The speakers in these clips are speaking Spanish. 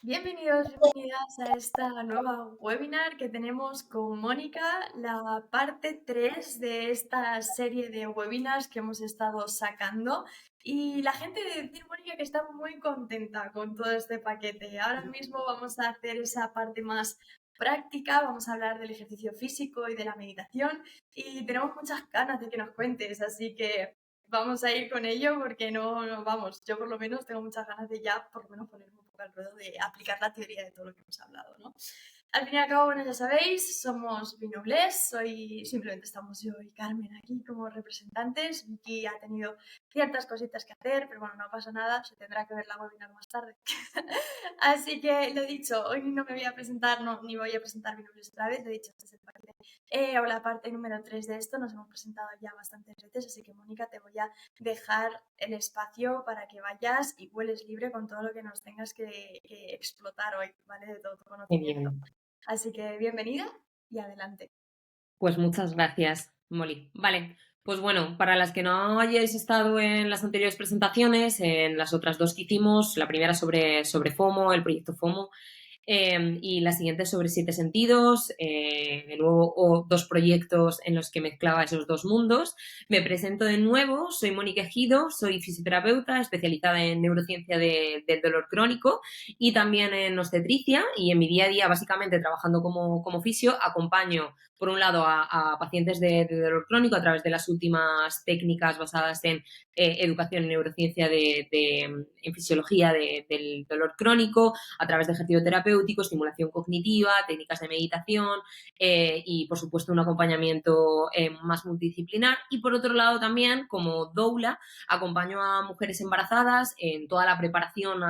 Bienvenidos, bienvenidas a esta nueva webinar que tenemos con Mónica, la parte 3 de esta serie de webinars que hemos estado sacando. Y la gente de decir, Mónica, que está muy contenta con todo este paquete. Ahora mismo vamos a hacer esa parte más práctica, vamos a hablar del ejercicio físico y de la meditación y tenemos muchas ganas de que nos cuentes, así que vamos a ir con ello porque vamos, yo por lo menos tengo muchas ganas de ya por lo menos ponerme un poco al ruedo de aplicar la teoría de todo lo que hemos hablado, ¿no? Al fin y al cabo, bueno, ya sabéis, somos Binobles, simplemente estamos yo y Carmen aquí como representantes. Vicky ha tenido ciertas cositas que hacer, pero bueno, no pasa nada, se tendrá que ver la webinar más tarde. Así que lo he dicho, hoy no me voy a presentar, no, ni voy a presentar Binobles otra vez, lo he dicho, este es el paquete o la parte número 3 de esto, nos hemos presentado ya bastantes veces, así que Mónica, te voy a dejar el espacio para que vayas y vueles libre con todo lo que nos tengas que explotar hoy, ¿vale? De todo tu conocimiento. Genial. Así que bienvenida y adelante. Pues muchas gracias, Molly. Vale, pues bueno, para las que no hayáis estado en las anteriores presentaciones, en las otras dos que hicimos, la primera sobre FOMO, el proyecto FOMO, y la siguiente sobre siete sentidos, de nuevo dos proyectos en los que mezclaba esos dos mundos. Me presento de nuevo, soy Mónica Ejido, soy fisioterapeuta especializada en neurociencia del dolor crónico y también en obstetricia, y en mi día a día, básicamente trabajando como fisio, acompaño por un lado a pacientes de dolor crónico a través de las últimas técnicas basadas en educación en neurociencia en fisiología del dolor crónico, a través de ejercicio terapéutico, estimulación cognitiva, técnicas de meditación y, por supuesto, un acompañamiento más multidisciplinar. Y, por otro lado, también, como doula, acompaño a mujeres embarazadas en toda la preparación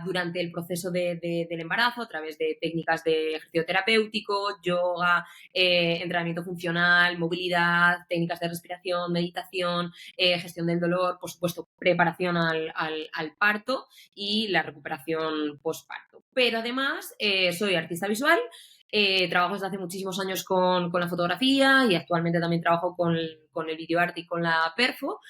durante el proceso del embarazo a través de técnicas de ejercicio terapéutico, yoga, entrenamiento funcional, movilidad, técnicas de respiración, meditación, gestión del dolor, por supuesto, preparación al parto y la recuperación postparto. Pero además soy artista visual, trabajo desde hace muchísimos años con la fotografía y actualmente también trabajo con el videoarte y con la perfo.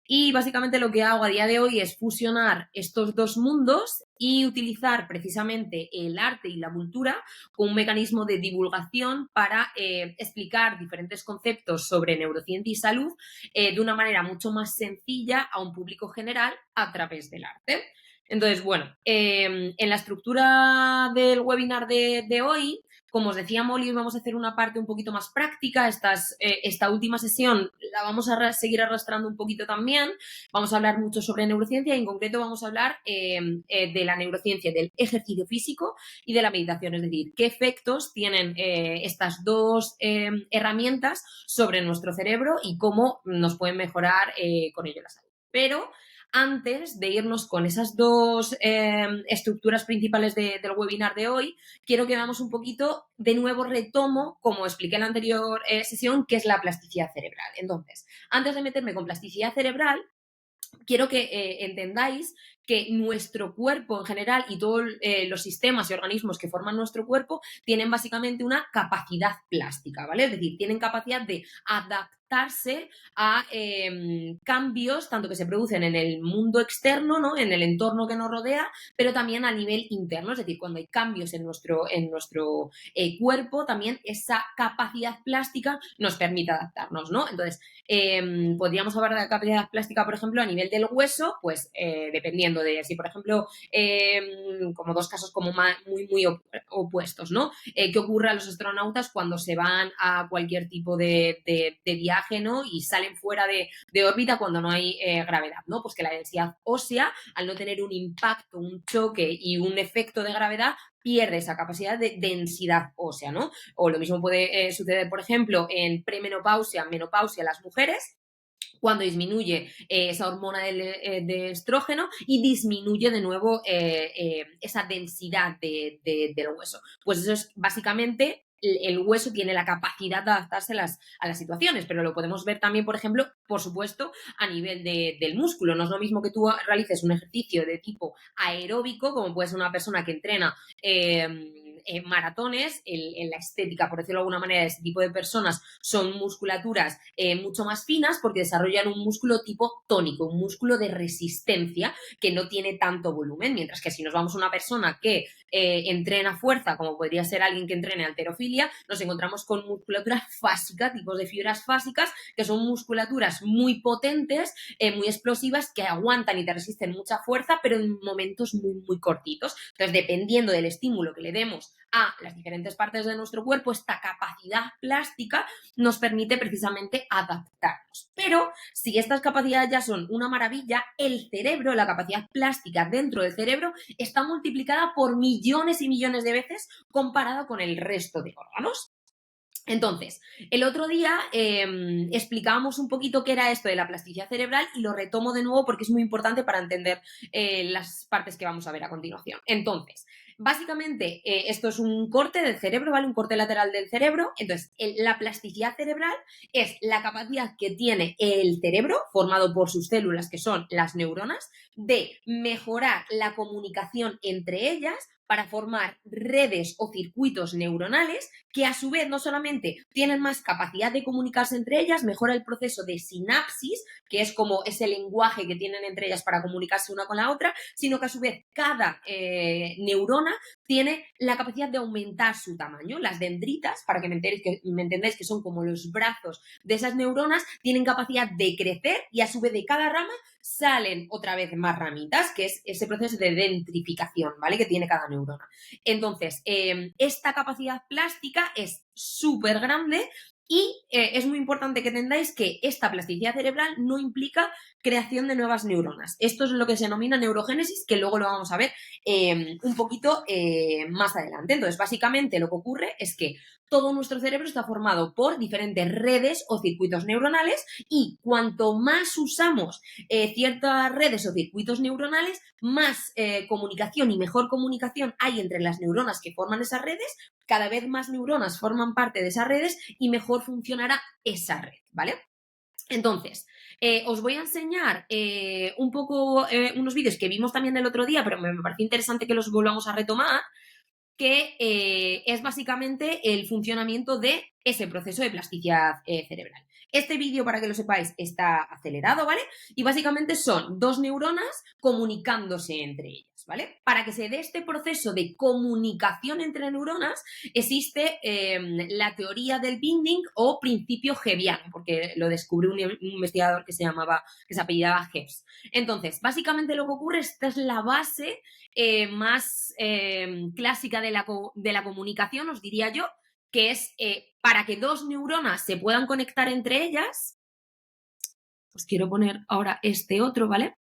Y básicamente lo que hago a día de hoy es fusionar estos dos mundos y utilizar precisamente el arte y la cultura como un mecanismo de divulgación para explicar diferentes conceptos sobre neurociencia y salud de una manera mucho más sencilla a un público general a través del arte. Entonces, bueno, en la estructura del webinar de hoy, como os decía Molly, hoy vamos a hacer una parte un poquito más práctica. Esta última sesión la vamos a seguir arrastrando un poquito también. Vamos a hablar mucho sobre neurociencia y en concreto vamos a hablar de la neurociencia, del ejercicio físico y de la meditación. Es decir, qué efectos tienen estas dos herramientas sobre nuestro cerebro y cómo nos pueden mejorar con ello la salud. Pero antes de irnos con esas dos estructuras principales del webinar de hoy, quiero que veamos un poquito, de nuevo retomo, como expliqué en la anterior sesión, qué es la plasticidad cerebral. Entonces, antes de meterme con plasticidad cerebral, quiero que entendáis que nuestro cuerpo en general y todos los sistemas y organismos que forman nuestro cuerpo tienen básicamente una capacidad plástica, ¿vale? Es decir, tienen capacidad de adaptarse a cambios, tanto que se producen en el mundo externo, ¿no? En el entorno que nos rodea, pero también a nivel interno, es decir, cuando hay cambios en nuestro cuerpo, también esa capacidad plástica nos permite adaptarnos, ¿no? Entonces, podríamos hablar de la capacidad plástica, por ejemplo, a nivel del hueso, pues dependiendo de si, por ejemplo, como dos casos como muy opuestos, ¿no? ¿Qué ocurre a los astronautas cuando se van a cualquier tipo de viaje, ¿no? Y salen fuera de órbita cuando no hay gravedad, ¿no? Pues que la densidad ósea, al no tener un impacto, un choque y un efecto de gravedad, pierde esa capacidad de densidad ósea, ¿no? O lo mismo puede suceder, por ejemplo, en premenopausia, menopausia, las mujeres, cuando disminuye esa hormona de estrógeno y disminuye de nuevo esa densidad del hueso. Pues eso es básicamente el hueso tiene la capacidad de adaptarse a las situaciones, pero lo podemos ver también, por ejemplo, por supuesto, a nivel del músculo. No es lo mismo que tú realices un ejercicio de tipo aeróbico, como puede ser una persona que entrena maratones, en la estética, por decirlo de alguna manera, de este tipo de personas son musculaturas mucho más finas porque desarrollan un músculo tipo tónico, un músculo de resistencia que no tiene tanto volumen, mientras que si nos vamos a una persona que entrena fuerza, como podría ser alguien que entrene halterofilia, nos encontramos con musculatura fásica, tipos de fibras fásicas, que son musculaturas muy potentes, muy explosivas, que aguantan y te resisten mucha fuerza, pero en momentos muy, muy cortitos. Entonces, dependiendo del estímulo que le demos a las diferentes partes de nuestro cuerpo, esta capacidad plástica nos permite precisamente adaptarnos. Pero si estas capacidades ya son una maravilla, el cerebro, la capacidad plástica dentro del cerebro, está multiplicada por millones y millones de veces comparado con el resto de órganos. Entonces, el otro día explicábamos un poquito qué era esto de la plasticidad cerebral y lo retomo de nuevo porque es muy importante para entender las partes que vamos a ver a continuación. Entonces, básicamente, esto es un corte del cerebro, ¿vale? Un corte lateral del cerebro. Entonces, la plasticidad cerebral es la capacidad que tiene el cerebro, formado por sus células, que son las neuronas, de mejorar la comunicación entre ellas para formar redes o circuitos neuronales que a su vez no solamente tienen más capacidad de comunicarse entre ellas, mejora el proceso de sinapsis, que es como ese lenguaje que tienen entre ellas para comunicarse una con la otra, sino que a su vez cada neurona tiene la capacidad de aumentar su tamaño. Las dendritas, para que me entendáis que son como los brazos de esas neuronas, tienen capacidad de crecer y a su vez de cada rama salen otra vez más ramitas, que es ese proceso de dendrificación, ¿vale? Que tiene cada neurona. Entonces, esta capacidad plástica es súper grande y es muy importante que entendáis que esta plasticidad cerebral no implica creación de nuevas neuronas. Esto es lo que se denomina neurogénesis, que luego lo vamos a ver un poquito más adelante. Entonces, básicamente lo que ocurre es que todo nuestro cerebro está formado por diferentes redes o circuitos neuronales y cuanto más usamos ciertas redes o circuitos neuronales, más comunicación y mejor comunicación hay entre las neuronas que forman esas redes, cada vez más neuronas forman parte de esas redes y mejor funcionará esa red, ¿vale? Entonces, os voy a enseñar un poco unos vídeos que vimos también el otro día, pero me parece interesante que los volvamos a retomar, que es básicamente el funcionamiento de ese proceso de plasticidad cerebral. Este vídeo, para que lo sepáis, está acelerado, ¿vale? Y básicamente son dos neuronas comunicándose entre ellas, ¿vale? Para que se dé este proceso de comunicación entre neuronas, existe la teoría del binding o principio hebbiano, porque lo descubrió un investigador que se apellidaba Hebs. Entonces, básicamente lo que ocurre, esta es la base más clásica de la comunicación, os diría yo, que es para que dos neuronas se puedan conectar entre ellas. Os quiero poner ahora este otro, ¿vale?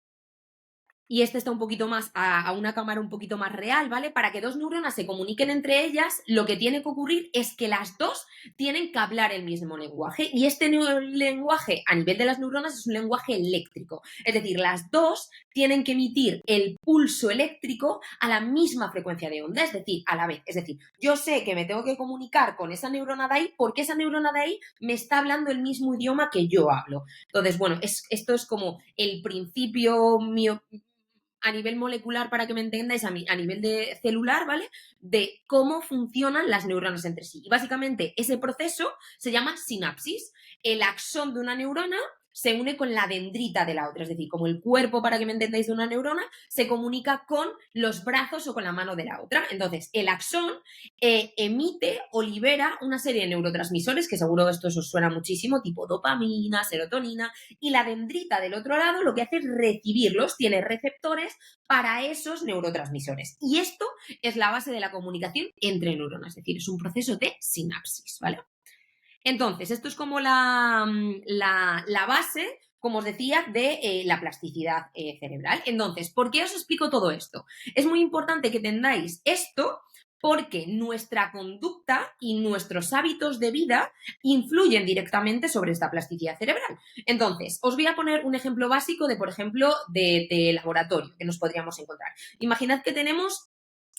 Y este está un poquito más a una cámara un poquito más real, ¿vale? Para que dos neuronas se comuniquen entre ellas, lo que tiene que ocurrir es que las dos tienen que hablar el mismo lenguaje. Y este lenguaje a nivel de las neuronas es un lenguaje eléctrico. Es decir, las dos tienen que emitir el pulso eléctrico a la misma frecuencia de onda, es decir, a la vez. Es decir, yo sé que me tengo que comunicar con esa neurona de ahí porque esa neurona de ahí me está hablando el mismo idioma que yo hablo. Entonces, bueno, esto es como el principio mío a nivel molecular, para que me entendáis, a nivel de celular, ¿vale? De cómo funcionan las neuronas entre sí. Y básicamente ese proceso se llama sinapsis. El axón de una neurona se une con la dendrita de la otra, es decir, como el cuerpo, para que me entendáis, de una neurona, se comunica con los brazos o con la mano de la otra. Entonces, el axón emite o libera una serie de neurotransmisores, que seguro esto os suena muchísimo, tipo dopamina, serotonina, y la dendrita del otro lado lo que hace es recibirlos, tiene receptores para esos neurotransmisores. Y esto es la base de la comunicación entre neuronas, es decir, es un proceso de sinapsis, ¿vale? Entonces, esto es como la base, como os decía, de la plasticidad cerebral. Entonces, ¿por qué os explico todo esto? Es muy importante que entendáis esto porque nuestra conducta y nuestros hábitos de vida influyen directamente sobre esta plasticidad cerebral. Entonces, os voy a poner un ejemplo básico de, por ejemplo, de laboratorio que nos podríamos encontrar. Imaginad que tenemos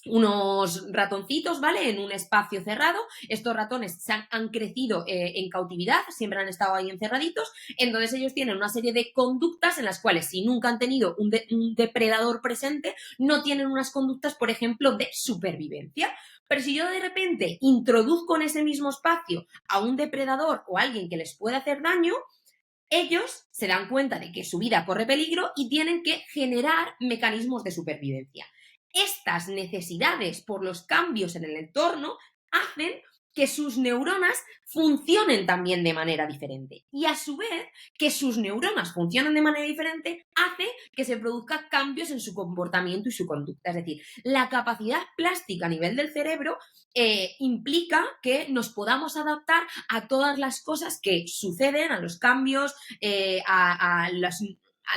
unos ratoncitos, ¿vale? En un espacio cerrado. Estos ratones han crecido en cautividad, siempre han estado ahí encerraditos. Entonces ellos tienen una serie de conductas en las cuales, si nunca han tenido un depredador presente, no tienen unas conductas, por ejemplo, de supervivencia. Pero si yo de repente introduzco en ese mismo espacio a un depredador o a alguien que les pueda hacer daño, ellos se dan cuenta de que su vida corre peligro y tienen que generar mecanismos de supervivencia. Estas necesidades por los cambios en el entorno hacen que sus neuronas funcionen también de manera diferente. Y a su vez, que sus neuronas funcionen de manera diferente hace que se produzcan cambios en su comportamiento y su conducta. Es decir, la capacidad plástica a nivel del cerebro implica que nos podamos adaptar a todas las cosas que suceden, a los cambios, a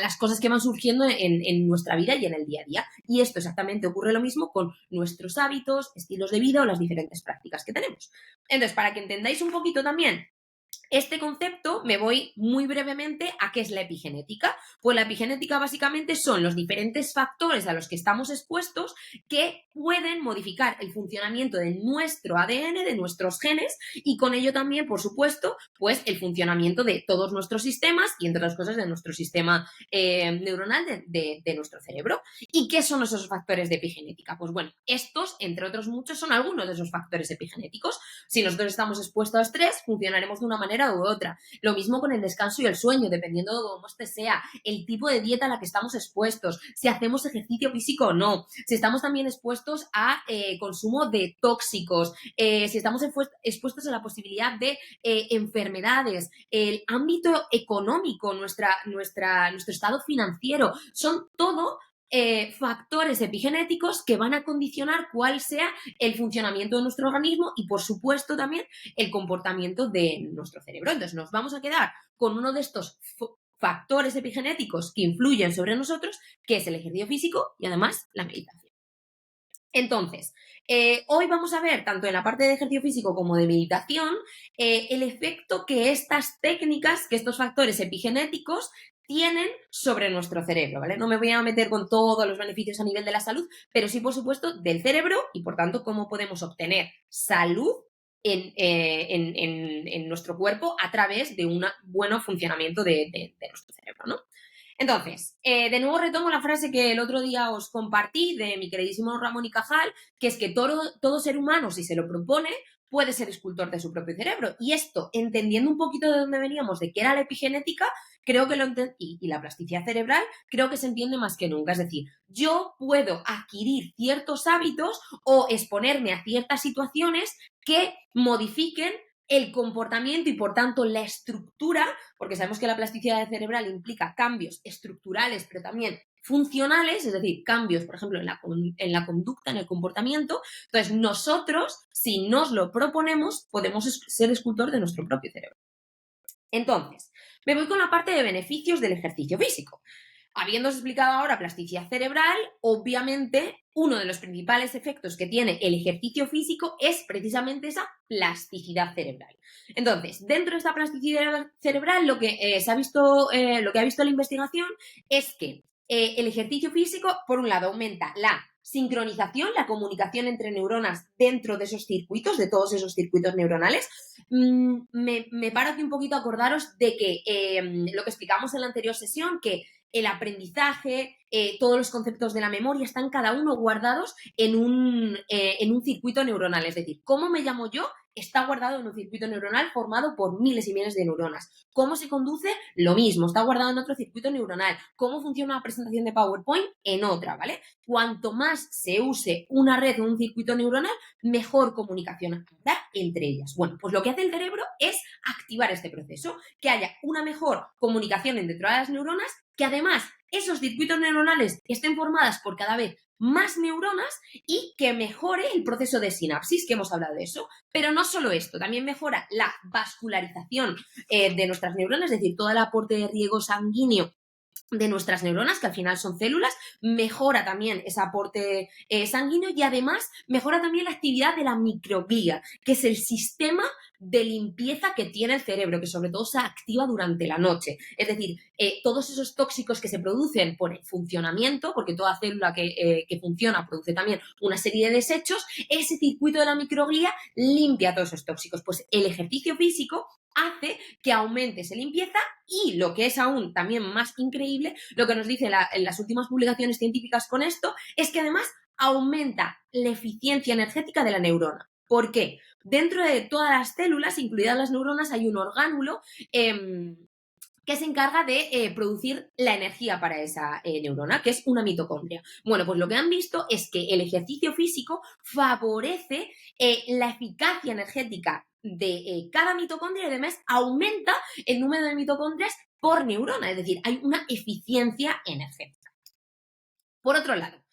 las cosas que van surgiendo en nuestra vida y en el día a día. Y esto exactamente ocurre lo mismo con nuestros hábitos, estilos de vida o las diferentes prácticas que tenemos. Entonces, para que entendáis un poquito también este concepto, me voy muy brevemente a qué es la epigenética. Pues la epigenética básicamente son los diferentes factores a los que estamos expuestos que pueden modificar el funcionamiento de nuestro ADN, de nuestros genes, y con ello también, por supuesto, pues el funcionamiento de todos nuestros sistemas y, entre otras cosas, de nuestro sistema neuronal de nuestro cerebro. ¿Y qué son esos factores de epigenética? Pues bueno, estos, entre otros muchos, son algunos de esos factores epigenéticos. Si nosotros estamos expuestos a estrés, funcionaremos de una manera u otra. Lo mismo con el descanso y el sueño, dependiendo de cómo este sea, el tipo de dieta a la que estamos expuestos, si hacemos ejercicio físico o no, si estamos también expuestos a consumo de tóxicos, si estamos expuestos a la posibilidad de enfermedades, el ámbito económico, nuestro estado financiero, son todo factores epigenéticos que van a condicionar cuál sea el funcionamiento de nuestro organismo y, por supuesto, también el comportamiento de nuestro cerebro. Entonces, nos vamos a quedar con uno de estos factores epigenéticos que influyen sobre nosotros, que es el ejercicio físico y, además, la meditación. Entonces, hoy vamos a ver, tanto en la parte de ejercicio físico como de meditación, el efecto que estas técnicas, que estos factores epigenéticos tienen sobre nuestro cerebro, ¿vale? No me voy a meter con todos los beneficios a nivel de la salud, pero sí, por supuesto, del cerebro y, por tanto, cómo podemos obtener salud en nuestro cuerpo a través de un buen funcionamiento de nuestro cerebro, ¿no? Entonces, de nuevo retomo la frase que el otro día os compartí de mi queridísimo Ramón y Cajal, que es que todo ser humano, si se lo propone, puede ser escultor de su propio cerebro. Y esto, entendiendo un poquito de dónde veníamos, de qué era la epigenética, creo que y la plasticidad cerebral, creo que se entiende más que nunca. Es decir, yo puedo adquirir ciertos hábitos o exponerme a ciertas situaciones que modifiquen el comportamiento y, por tanto, la estructura, porque sabemos que la plasticidad cerebral implica cambios estructurales, pero también funcionales, es decir, cambios, por ejemplo, en la conducta, en el comportamiento. Entonces, nosotros, si nos lo proponemos, podemos ser escultor de nuestro propio cerebro. Entonces, me voy con la parte de beneficios del ejercicio físico. Habiéndose explicado ahora plasticidad cerebral, obviamente uno de los principales efectos que tiene el ejercicio físico es precisamente esa plasticidad cerebral. Entonces, dentro de esta plasticidad cerebral, lo que ha visto la investigación es que el ejercicio físico, por un lado, aumenta la sincronización, la comunicación entre neuronas dentro de esos circuitos, de todos esos circuitos neuronales. Me paro aquí un poquito a acordaros de que lo que explicamos en la anterior sesión, que el aprendizaje, todos los conceptos de la memoria están cada uno guardados en un circuito neuronal. Es decir, cómo me llamo yo está guardado en un circuito neuronal formado por miles y miles de neuronas. ¿Cómo se conduce? Lo mismo, está guardado en otro circuito neuronal. ¿Cómo funciona una presentación de PowerPoint? En otra, ¿vale? Cuanto más se use una red o un circuito neuronal, mejor comunicación habrá entre ellas. Bueno, pues lo que hace el cerebro es activar este proceso, que haya una mejor comunicación entre todas las neuronas, que además esos circuitos neuronales estén formadas por cada vez más neuronas y que mejore el proceso de sinapsis, que hemos hablado de eso. Pero no solo esto, también mejora la vascularización de nuestras neuronas, es decir, todo el aporte de riego sanguíneo de nuestras neuronas, que al final son células, mejora también ese aporte sanguíneo y además mejora también la actividad de la microglía, que es el sistema de limpieza que tiene el cerebro, que sobre todo se activa durante la noche. Es decir, todos esos tóxicos que se producen por el funcionamiento, porque toda célula que funciona produce también una serie de desechos, ese circuito de la microglía limpia todos esos tóxicos. Pues el ejercicio físico hace que aumente esa limpieza y, lo que es aún también más increíble, lo que nos dice en las últimas publicaciones científicas con esto, es que además aumenta la eficiencia energética de la neurona. ¿Por qué? Dentro de todas las células, incluidas las neuronas, hay un orgánulo que se encarga de producir la energía para esa neurona, que es una mitocondria. Bueno, pues lo que han visto es que el ejercicio físico favorece la eficacia energética de cada mitocondria y además aumenta el número de mitocondrias por neurona, es decir, hay una eficiencia energética. Por otro lado,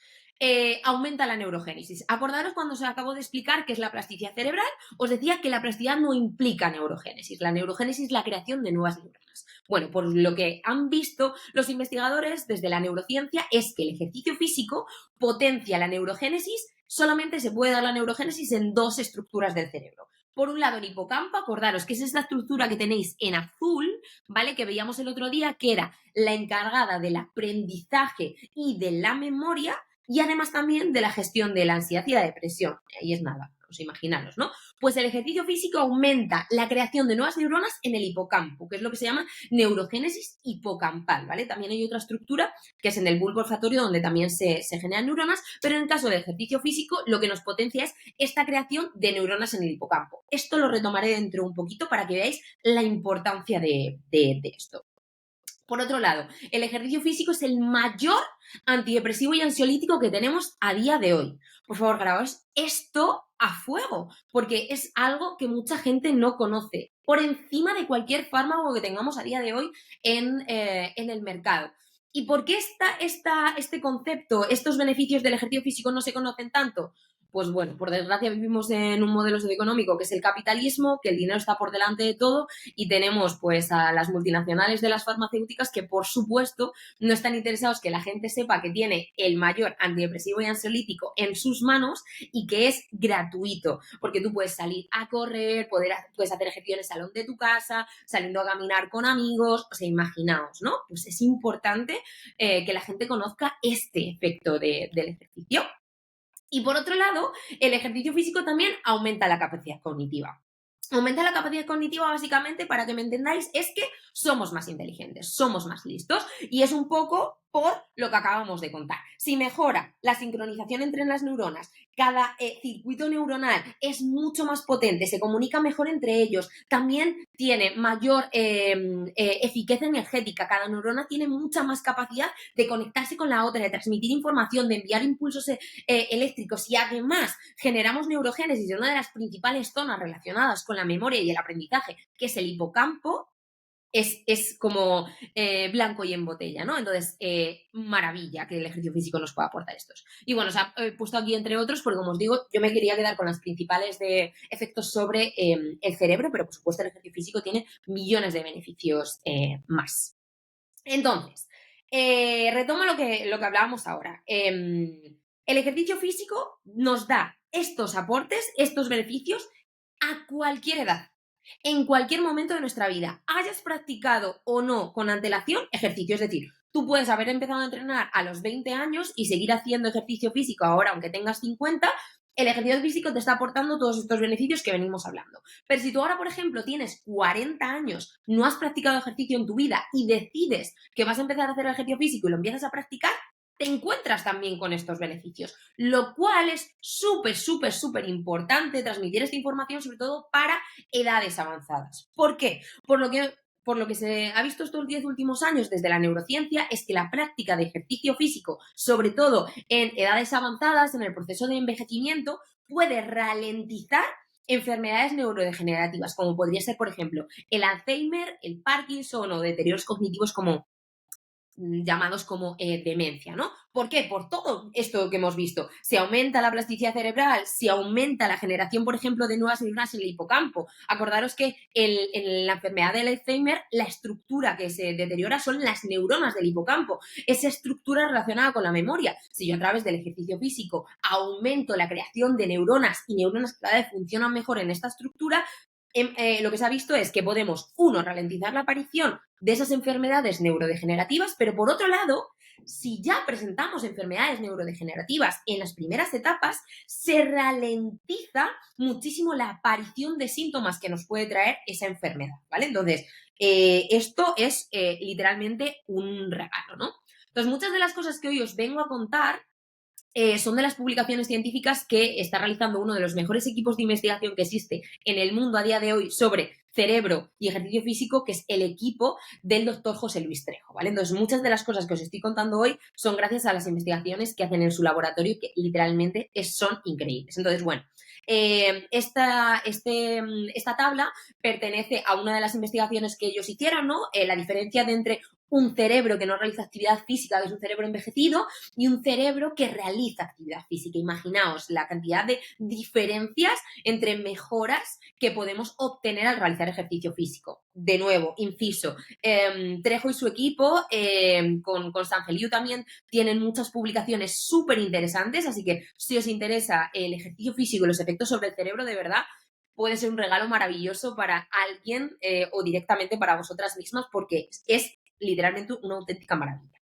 aumenta la neurogénesis. Acordaros cuando os acabo de explicar qué es la plasticidad cerebral, os decía que la plasticidad no implica neurogénesis. La neurogénesis es la creación de nuevas neuronas. Bueno, pues lo que han visto los investigadores desde la neurociencia es que el ejercicio físico potencia la neurogénesis, solamente se puede dar la neurogénesis en dos estructuras del cerebro. Por un lado, el hipocampo, acordaros que es esta estructura que tenéis en azul, ¿vale? Que veíamos el otro día, que era la encargada del aprendizaje y de la memoria, y además también de la gestión de la ansiedad y la depresión. Ahí es nada, os imaginaros, ¿no? Pues el ejercicio físico aumenta la creación de nuevas neuronas en el hipocampo, que es lo que se llama neurogénesis hipocampal, ¿vale? También hay otra estructura que es en el bulbo olfatorio donde también se generan neuronas, pero en el caso del ejercicio físico lo que nos potencia es esta creación de neuronas en el hipocampo. Esto lo retomaré dentro un poquito para que veáis la importancia de esto. Por otro lado, el ejercicio físico es el mayor antidepresivo y ansiolítico que tenemos a día de hoy. Por favor, grabaos esto a fuego, porque es algo que mucha gente no conoce, por encima de cualquier fármaco que tengamos a día de hoy en el mercado. ¿Y por qué este concepto, estos beneficios del ejercicio físico no se conocen tanto? Pues bueno, por desgracia vivimos en un modelo socioeconómico que es el capitalismo, que el dinero está por delante de todo y tenemos pues a las multinacionales de las farmacéuticas que por supuesto no están interesados que la gente sepa que tiene el mayor antidepresivo y ansiolítico en sus manos y que es gratuito, porque tú puedes salir a correr, puedes hacer ejercicio en el salón de tu casa, saliendo a caminar con amigos, o sea, imaginaos, ¿no? Pues es importante que la gente conozca este efecto del ejercicio. Y por otro lado, el ejercicio físico también aumenta la capacidad cognitiva. Aumenta la capacidad cognitiva básicamente, para que me entendáis, es que somos más inteligentes, somos más listos y es un poco por lo que acabamos de contar. Si mejora la sincronización entre las neuronas, cada circuito neuronal es mucho más potente, se comunica mejor entre ellos, también tiene mayor eficacia energética, cada neurona tiene mucha más capacidad de conectarse con la otra, de transmitir información, de enviar impulsos eléctricos y además generamos neurogénesis en una de las principales zonas relacionadas con la memoria y el aprendizaje, que es el hipocampo, es como blanco y en botella, ¿no? Entonces, maravilla que el ejercicio físico nos pueda aportar estos. Y bueno, os he puesto aquí entre otros, porque como os digo, yo me quería quedar con las principales de efectos sobre el cerebro, pero por supuesto el ejercicio físico tiene millones de beneficios más. Entonces, retomo lo que hablábamos ahora. El ejercicio físico nos da estos aportes, estos beneficios a cualquier edad, en cualquier momento de nuestra vida, hayas practicado o no con antelación ejercicio. Es decir, tú puedes haber empezado a entrenar a los 20 años y seguir haciendo ejercicio físico ahora, aunque tengas 50. El ejercicio físico te está aportando todos estos beneficios que venimos hablando. Pero si tú ahora, por ejemplo, tienes 40 años, no has practicado ejercicio en tu vida y decides que vas a empezar a hacer ejercicio físico y lo empiezas a practicar, te encuentras también con estos beneficios, lo cual es súper, súper, súper importante transmitir esta información, sobre todo para edades avanzadas. ¿Por qué? Por lo que se ha visto estos 10 últimos años desde la neurociencia es que la práctica de ejercicio físico, sobre todo en edades avanzadas, en el proceso de envejecimiento, puede ralentizar enfermedades neurodegenerativas, como podría ser, por ejemplo, el Alzheimer, el Parkinson o deterioros cognitivos como llamados como demencia, ¿no? ¿Por qué? Por todo esto que hemos visto. Si aumenta la plasticidad cerebral, si aumenta la generación, por ejemplo, de nuevas neuronas en el hipocampo. Acordaros que en la enfermedad del Alzheimer, la estructura que se deteriora son las neuronas del hipocampo, esa estructura relacionada con la memoria. Si yo a través del ejercicio físico aumento la creación de neuronas y neuronas que cada vez funcionan mejor en esta estructura, lo que se ha visto es que podemos, uno, ralentizar la aparición de esas enfermedades neurodegenerativas, pero por otro lado, si ya presentamos enfermedades neurodegenerativas en las primeras etapas, se ralentiza muchísimo la aparición de síntomas que nos puede traer esa enfermedad, ¿vale? Entonces, esto es literalmente un regalo, ¿no? Entonces, muchas de las cosas que hoy os vengo a contar son de las publicaciones científicas que está realizando uno de los mejores equipos de investigación que existe en el mundo a día de hoy sobre cerebro y ejercicio físico, que es el equipo del doctor José Luis Trejo, ¿vale? Entonces, muchas de las cosas que os estoy contando hoy son gracias a las investigaciones que hacen en su laboratorio, que literalmente son increíbles. Entonces, bueno, esta tabla pertenece a una de las investigaciones que ellos hicieron, ¿no? La diferencia de entre un cerebro que no realiza actividad física, que es un cerebro envejecido, y un cerebro que realiza actividad física. Imaginaos la cantidad de diferencias entre mejoras que podemos obtener al realizar ejercicio físico. De nuevo, inciso, Trejo y su equipo, con Constance Liu también, tienen muchas publicaciones súper interesantes, así que si os interesa el ejercicio físico y los efectos sobre el cerebro, de verdad, puede ser un regalo maravilloso para alguien o directamente para vosotras mismas, porque es literalmente una auténtica maravilla.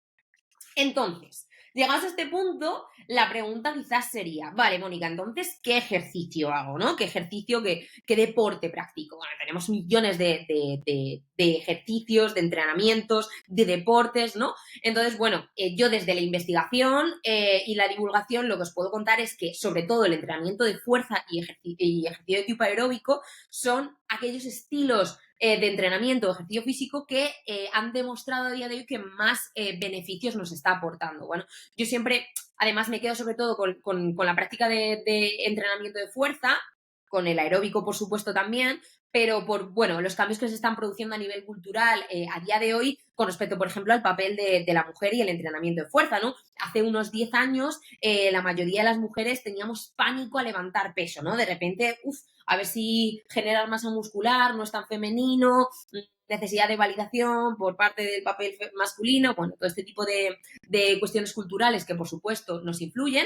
Entonces, llegados a este punto, la pregunta quizás sería, vale, Mónica, entonces, ¿qué ejercicio hago, no? ¿Qué ejercicio, qué deporte practico? Bueno, tenemos millones de ejercicios, de entrenamientos, de deportes, ¿no? Entonces, bueno, yo desde la investigación y la divulgación lo que os puedo contar es que, sobre todo, el entrenamiento de fuerza y ejercicio de tipo aeróbico son aquellos estilos de entrenamiento o ejercicio físico que han demostrado a día de hoy que más beneficios nos está aportando. Bueno, yo siempre, además, me quedo sobre todo con la práctica de entrenamiento de fuerza, con el aeróbico, por supuesto, también, pero por, bueno, los cambios que se están produciendo a nivel cultural a día de hoy con respecto, por ejemplo, al papel de la mujer y el entrenamiento de fuerza, ¿no? Hace unos 10 años la mayoría de las mujeres teníamos pánico a levantar peso, ¿no? De repente, a ver si generar masa muscular no es tan femenino, necesidad de validación por parte del papel masculino, bueno, todo este tipo de cuestiones culturales que, por supuesto, nos influyen.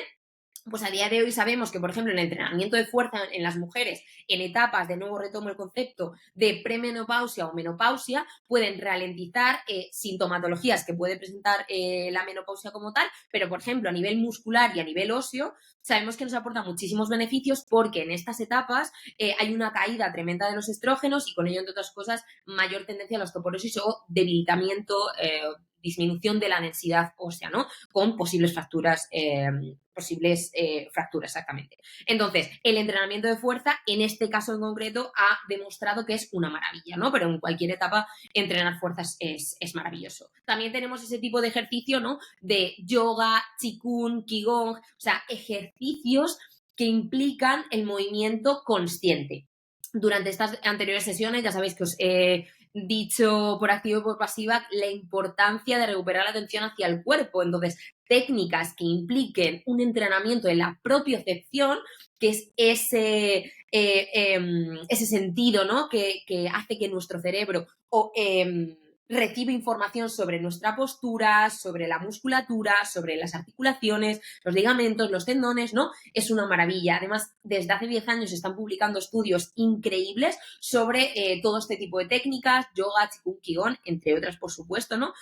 Pues a día de hoy sabemos que, por ejemplo, en el entrenamiento de fuerza en las mujeres, en etapas, de nuevo retomo el concepto de premenopausia o menopausia, pueden ralentizar sintomatologías que puede presentar la menopausia como tal, pero, por ejemplo, a nivel muscular y a nivel óseo, sabemos que nos aporta muchísimos beneficios porque en estas etapas hay una caída tremenda de los estrógenos y con ello, entre otras cosas, mayor tendencia a la osteoporosis o debilitamiento, disminución de la densidad ósea, ¿no? Con posibles fracturas, exactamente. Entonces, el entrenamiento de fuerza, en este caso en concreto, ha demostrado que es una maravilla, ¿no? Pero en cualquier etapa, entrenar fuerzas es maravilloso. También tenemos ese tipo de ejercicio, ¿no? De yoga, qigong, qigong, o sea, ejercicios que implican el movimiento consciente. Durante estas anteriores sesiones, ya sabéis que os he dicho por activa y por pasiva la importancia de recuperar la atención hacia el cuerpo. Entonces, técnicas que impliquen un entrenamiento en la propiocepción, que es ese sentido, ¿no? que hace que nuestro cerebro recibe información sobre nuestra postura, sobre la musculatura, sobre las articulaciones, los ligamentos, los tendones, ¿no? Es una maravilla. Además, desde hace 10 años se están publicando estudios increíbles sobre todo este tipo de técnicas, yoga, qigong, qigong, entre otras, por supuesto, ¿no?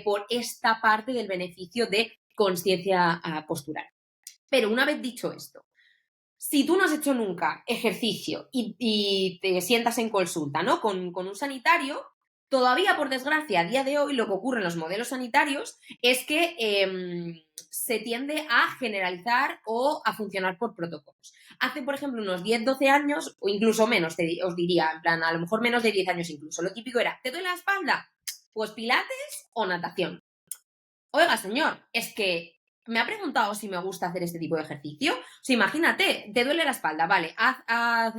Por esta parte del beneficio de conciencia postural. Pero una vez dicho esto, si tú no has hecho nunca ejercicio y te sientas en consulta, ¿no? Con un sanitario, todavía, por desgracia, a día de hoy lo que ocurre en los modelos sanitarios es que se tiende a generalizar o a funcionar por protocolos. Hace, por ejemplo, unos 10, 12 años, o incluso menos, os diría, en plan, a lo mejor menos de 10 años incluso, lo típico era, ¿te duele la espalda? Pues pilates o natación. Oiga, señor, es que me ha preguntado si me gusta hacer este tipo de ejercicio. O sea, imagínate, te duele la espalda, vale, haz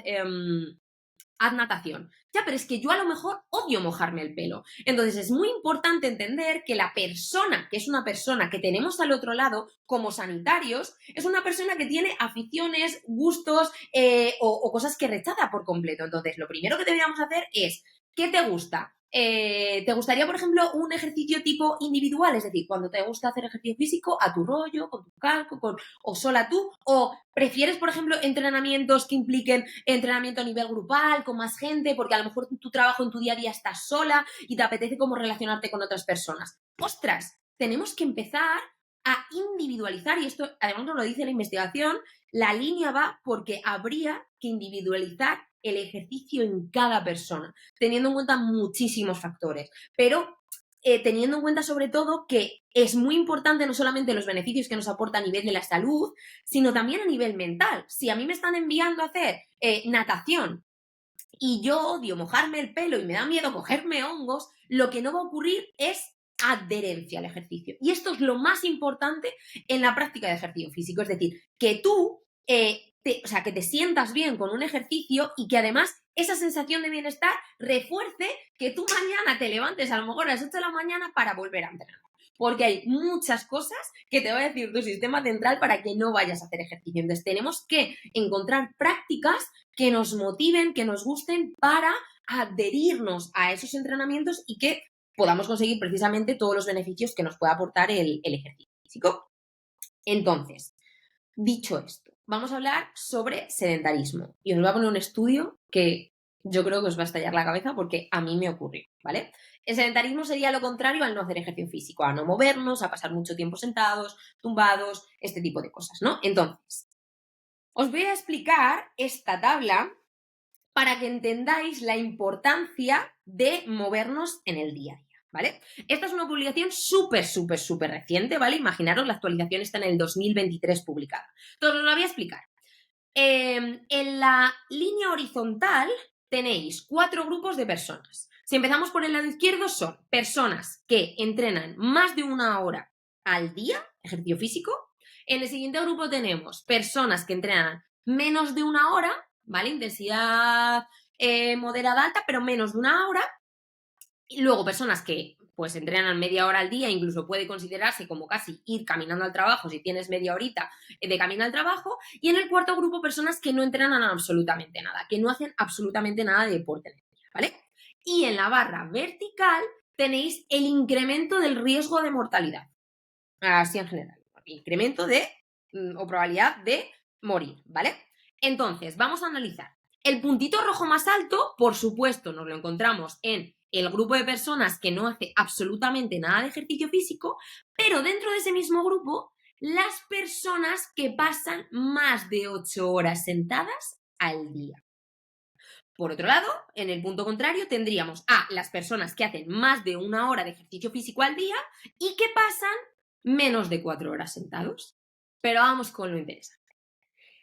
natación. Ya, pero es que yo a lo mejor odio mojarme el pelo. Entonces es muy importante entender que la persona, que es una persona que tenemos al otro lado como sanitarios, es una persona que tiene aficiones, gustos o cosas que rechaza por completo. Entonces lo primero que deberíamos hacer es, ¿qué te gusta? ¿Te gustaría, por ejemplo, un ejercicio tipo individual? Es decir, cuando te gusta hacer ejercicio físico, a tu rollo, con tu calco, o sola tú, o prefieres, por ejemplo, entrenamientos que impliquen entrenamiento a nivel grupal, con más gente, porque a lo mejor tu trabajo en tu día a día estás sola y te apetece como relacionarte con otras personas. ¡Ostras! Tenemos que empezar a individualizar, y esto además nos lo dice la investigación, la línea va porque habría que individualizar el ejercicio en cada persona, teniendo en cuenta muchísimos factores, pero teniendo en cuenta sobre todo que es muy importante no solamente los beneficios que nos aporta a nivel de la salud, sino también a nivel mental. Si a mí me están enviando a hacer natación y yo odio mojarme el pelo y me da miedo cogerme hongos, lo que no va a ocurrir es adherencia al ejercicio. Y esto es lo más importante en la práctica de ejercicio físico, es decir, que tú, que te sientas bien con un ejercicio y que además esa sensación de bienestar refuerce que tú mañana te levantes a lo mejor a las 8 de la mañana para volver a entrenar. Porque hay muchas cosas que te va a decir tu sistema central para que no vayas a hacer ejercicio. Entonces tenemos que encontrar prácticas que nos motiven, que nos gusten para adherirnos a esos entrenamientos y que podamos conseguir precisamente todos los beneficios que nos pueda aportar el ejercicio físico. Entonces, dicho esto, vamos a hablar sobre sedentarismo. Y os voy a poner un estudio que yo creo que os va a estallar la cabeza porque a mí me ocurrió, ¿vale? El sedentarismo sería lo contrario al no hacer ejercicio físico, a no movernos, a pasar mucho tiempo sentados, tumbados, este tipo de cosas, ¿no? Entonces, os voy a explicar esta tabla para que entendáis la importancia de movernos en el día a día, ¿vale? Esta es una publicación súper reciente, ¿vale? Imaginaros, la actualización está en el 2023 publicada. Entonces, os la voy a explicar. En la línea horizontal tenéis 4 grupos de personas. Si empezamos por el lado izquierdo, son personas que entrenan más de 1 hora al día, ejercicio físico. En el siguiente grupo tenemos personas que entrenan menos de 1 hora, ¿vale? Intensidad moderada alta, pero menos de 1 hora. Y luego personas que pues entrenan media hora al día, incluso puede considerarse como casi ir caminando al trabajo si tienes media horita de camino al trabajo. Y en el cuarto grupo, personas que no entrenan absolutamente nada, que no hacen absolutamente nada de deporte en el día, ¿vale? Y en la barra vertical tenéis el incremento del riesgo de mortalidad. Así en general, incremento de o probabilidad de morir, ¿vale? Entonces, vamos a analizar. El puntito rojo más alto, por supuesto, nos lo encontramos en el grupo de personas que no hace absolutamente nada de ejercicio físico, pero dentro de ese mismo grupo, las personas que pasan más de 8 horas sentadas al día. Por otro lado, en el punto contrario, tendríamos a las personas que hacen más de 1 hora de ejercicio físico al día y que pasan menos de 4 horas sentados. Pero vamos con lo interesante.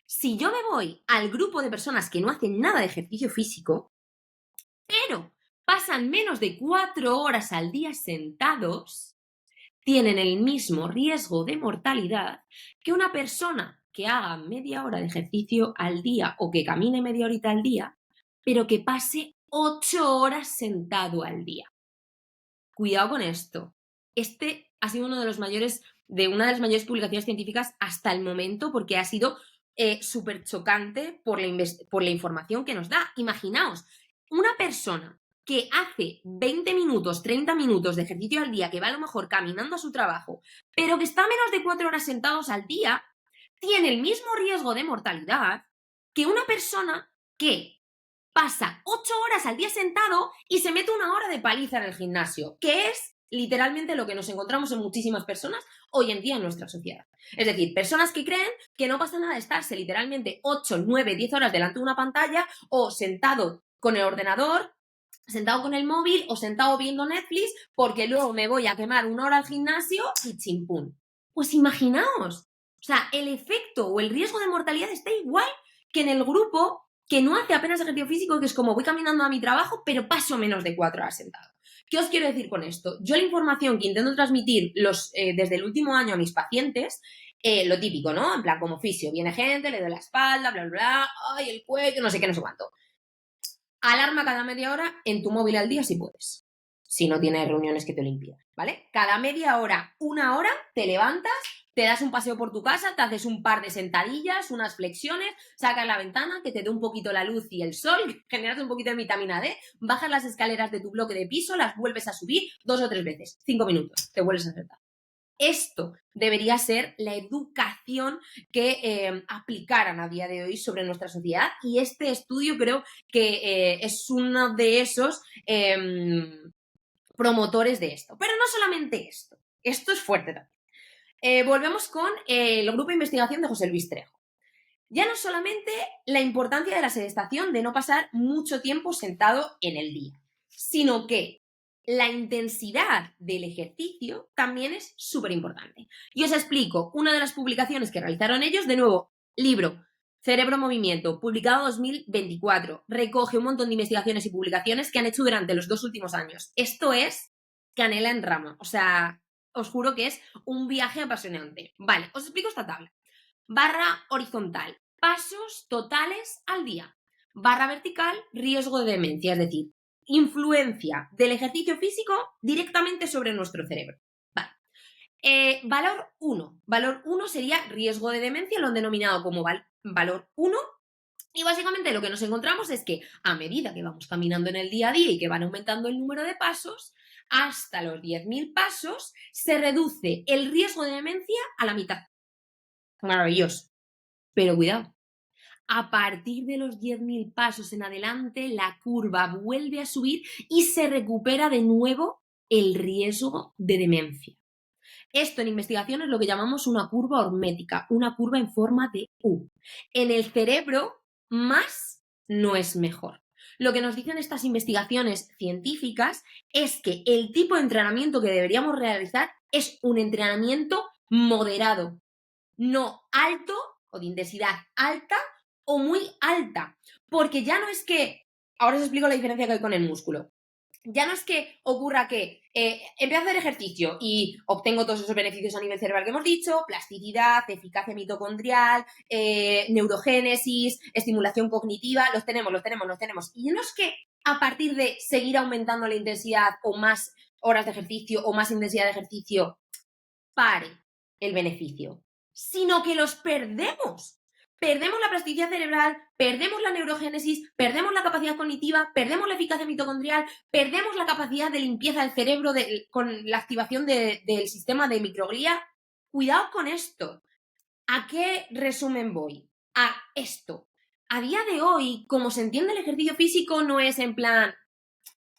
Si yo me voy al grupo de personas que no hacen nada de ejercicio físico, pero pasan menos de 4 horas al día sentados, tienen el mismo riesgo de mortalidad que una persona que haga media hora de ejercicio al día o que camine media horita al día, pero que pase 8 horas sentado al día. Cuidado con esto. Este ha sido una de las mayores publicaciones científicas hasta el momento porque ha sido súper chocante por la información que nos da. Imaginaos, una persona que hace 20 minutos, 30 minutos de ejercicio al día, que va a lo mejor caminando a su trabajo, pero que está menos de 4 horas sentados al día, tiene el mismo riesgo de mortalidad que una persona que pasa 8 horas al día sentado y se mete 1 hora de paliza en el gimnasio, que es literalmente lo que nos encontramos en muchísimas personas hoy en día en nuestra sociedad. Es decir, personas que creen que no pasa nada de estarse literalmente 8, 9, 10 horas delante de una pantalla o sentado con el ordenador, sentado con el móvil o sentado viendo Netflix porque luego me voy a quemar 1 hora al gimnasio y chimpún. Pues imaginaos, o sea, el efecto o el riesgo de mortalidad está igual que en el grupo que no hace apenas ejercicio físico, que es como voy caminando a mi trabajo, pero paso menos de 4 horas sentado. ¿Qué os quiero decir con esto? Yo la información que intento transmitir desde el último año a mis pacientes, lo típico, ¿no? En plan, como fisio, viene gente, le doy la espalda, bla, bla, bla, ay, el cuello, no sé qué, no sé cuánto. Alarma cada media hora en tu móvil al día si puedes. Si no tienes reuniones que te lo impidan, ¿vale? Cada media hora, 1 hora, te levantas, te das un paseo por tu casa, te haces un par de sentadillas, unas flexiones, sacas la ventana, que te dé un poquito la luz y el sol, generas un poquito de vitamina D, bajas las escaleras de tu bloque de piso, las vuelves a subir 2 o 3 veces, 5 minutos, te vuelves a sentar. Esto debería ser la educación que aplicaran a día de hoy sobre nuestra sociedad y este estudio creo que es uno de esos promotores de esto. Pero no solamente esto es fuerte también. Volvemos con el grupo de investigación de José Luis Trejo. Ya no solamente la importancia de la sedestación, de no pasar mucho tiempo sentado en el día, sino que la intensidad del ejercicio también es súper importante. Y os explico una de las publicaciones que realizaron ellos, de nuevo, libro Cerebro Movimiento, publicado en 2024. Recoge un montón de investigaciones y publicaciones que han hecho durante los 2 últimos años. Esto es canela en rama. O sea, os juro que es un viaje apasionante. Vale, os explico esta tabla. Barra horizontal, pasos totales al día. Barra vertical, riesgo de demencia, es decir, influencia del ejercicio físico directamente sobre nuestro cerebro. Vale. Valor 1. Valor 1 sería riesgo de demencia, lo han denominado como valor 1. Y básicamente lo que nos encontramos es que a medida que vamos caminando en el día a día y que van aumentando el número de pasos, hasta los 10.000 pasos se reduce el riesgo de demencia a la mitad. Maravilloso. Pero cuidado, a partir de los 10.000 pasos en adelante, la curva vuelve a subir y se recupera de nuevo el riesgo de demencia. Esto en investigación es lo que llamamos una curva hormética, una curva en forma de U. En el cerebro, más no es mejor. Lo que nos dicen estas investigaciones científicas es que el tipo de entrenamiento que deberíamos realizar es un entrenamiento moderado, no alto o de intensidad alta o muy alta, porque ya no es que, ahora os explico la diferencia que hay con el músculo, ya no es que ocurra que empiezo a hacer ejercicio y obtengo todos esos beneficios a nivel cerebral que hemos dicho, plasticidad, eficacia mitocondrial, neurogénesis, estimulación cognitiva, los tenemos. Y no es que a partir de seguir aumentando la intensidad o más horas de ejercicio o más intensidad de ejercicio pare el beneficio, sino que los perdemos. Perdemos la plasticidad cerebral, perdemos la neurogénesis, perdemos la capacidad cognitiva, perdemos la eficacia mitocondrial, perdemos la capacidad de limpieza del cerebro con la activación del sistema de microglía. Cuidado con esto. ¿A qué resumen voy? A esto. A día de hoy, como se entiende el ejercicio físico, no es en plan,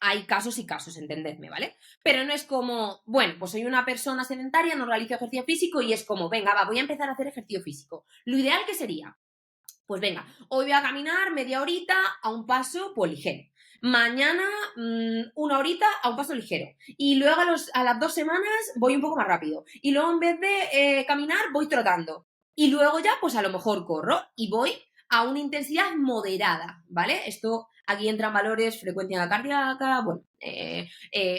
hay casos y casos, entendedme, ¿vale? Pero no es como, bueno, pues soy una persona sedentaria, no realizo ejercicio físico y es como, venga, voy a empezar a hacer ejercicio físico. Lo ideal que sería, pues venga, hoy voy a caminar media horita a un paso pues ligero. Mañana 1 horita a un paso ligero. Y luego a las 2 semanas voy un poco más rápido. Y luego en vez de caminar voy trotando. Y luego ya pues a lo mejor corro y voy a una intensidad moderada, ¿vale? Esto aquí entran valores, frecuencia cardíaca, bueno,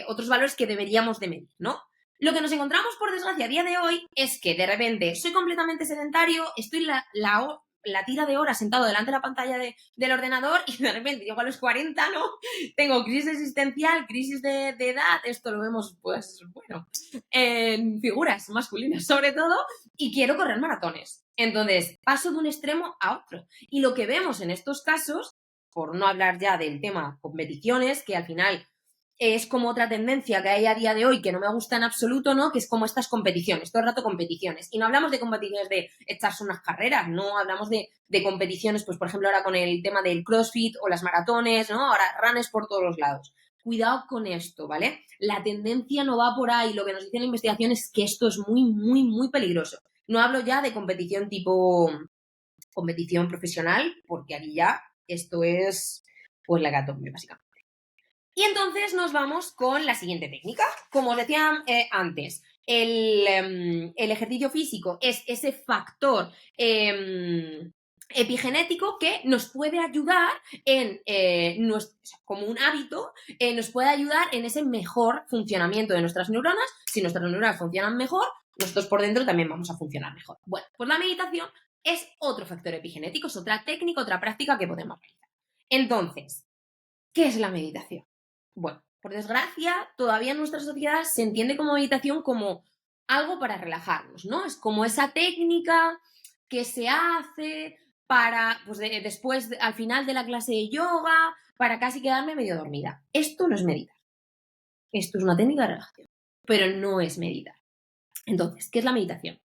otros valores que deberíamos de medir, ¿no? Lo que nos encontramos, por desgracia, a día de hoy es que de repente soy completamente sedentario, estoy la tira de horas sentado delante de la pantalla del ordenador y de repente llego a los 40, ¿no? Tengo crisis existencial, crisis de edad, esto lo vemos, pues, bueno, en figuras masculinas sobre todo, y quiero correr maratones. Entonces, paso de un extremo a otro. Y lo que vemos en estos casos, por no hablar ya del tema competiciones, que al final es como otra tendencia que hay a día de hoy que no me gusta en absoluto, ¿no? Que es como estas competiciones, todo el rato competiciones. Y no hablamos de competiciones de echarse unas carreras, no hablamos de competiciones, pues por ejemplo ahora con el tema del CrossFit o las maratones, ¿no? Ahora runners por todos los lados. Cuidado con esto, ¿vale? La tendencia no va por ahí. Lo que nos dice la investigación es que esto es muy, muy, muy peligroso. No hablo ya de competición tipo competición profesional, porque aquí ya esto es pues la hecatombe, básicamente. Y entonces nos vamos con la siguiente técnica. Como os decía antes, el ejercicio físico es ese factor epigenético que nos puede ayudar como un hábito, nos puede ayudar en ese mejor funcionamiento de nuestras neuronas. Si nuestras neuronas funcionan mejor, nosotros por dentro también vamos a funcionar mejor. Bueno, pues la meditación es otro factor epigenético, es otra técnica, otra práctica que podemos realizar. Entonces, ¿qué es la meditación? Bueno, por desgracia, todavía en nuestra sociedad se entiende como meditación como algo para relajarnos, ¿no? Es como esa técnica que se hace para, pues después, al final de la clase de yoga, para casi quedarme medio dormida. Esto no es meditar. Esto es una técnica de relajación, pero no es meditar. Entonces, ¿qué es la meditación?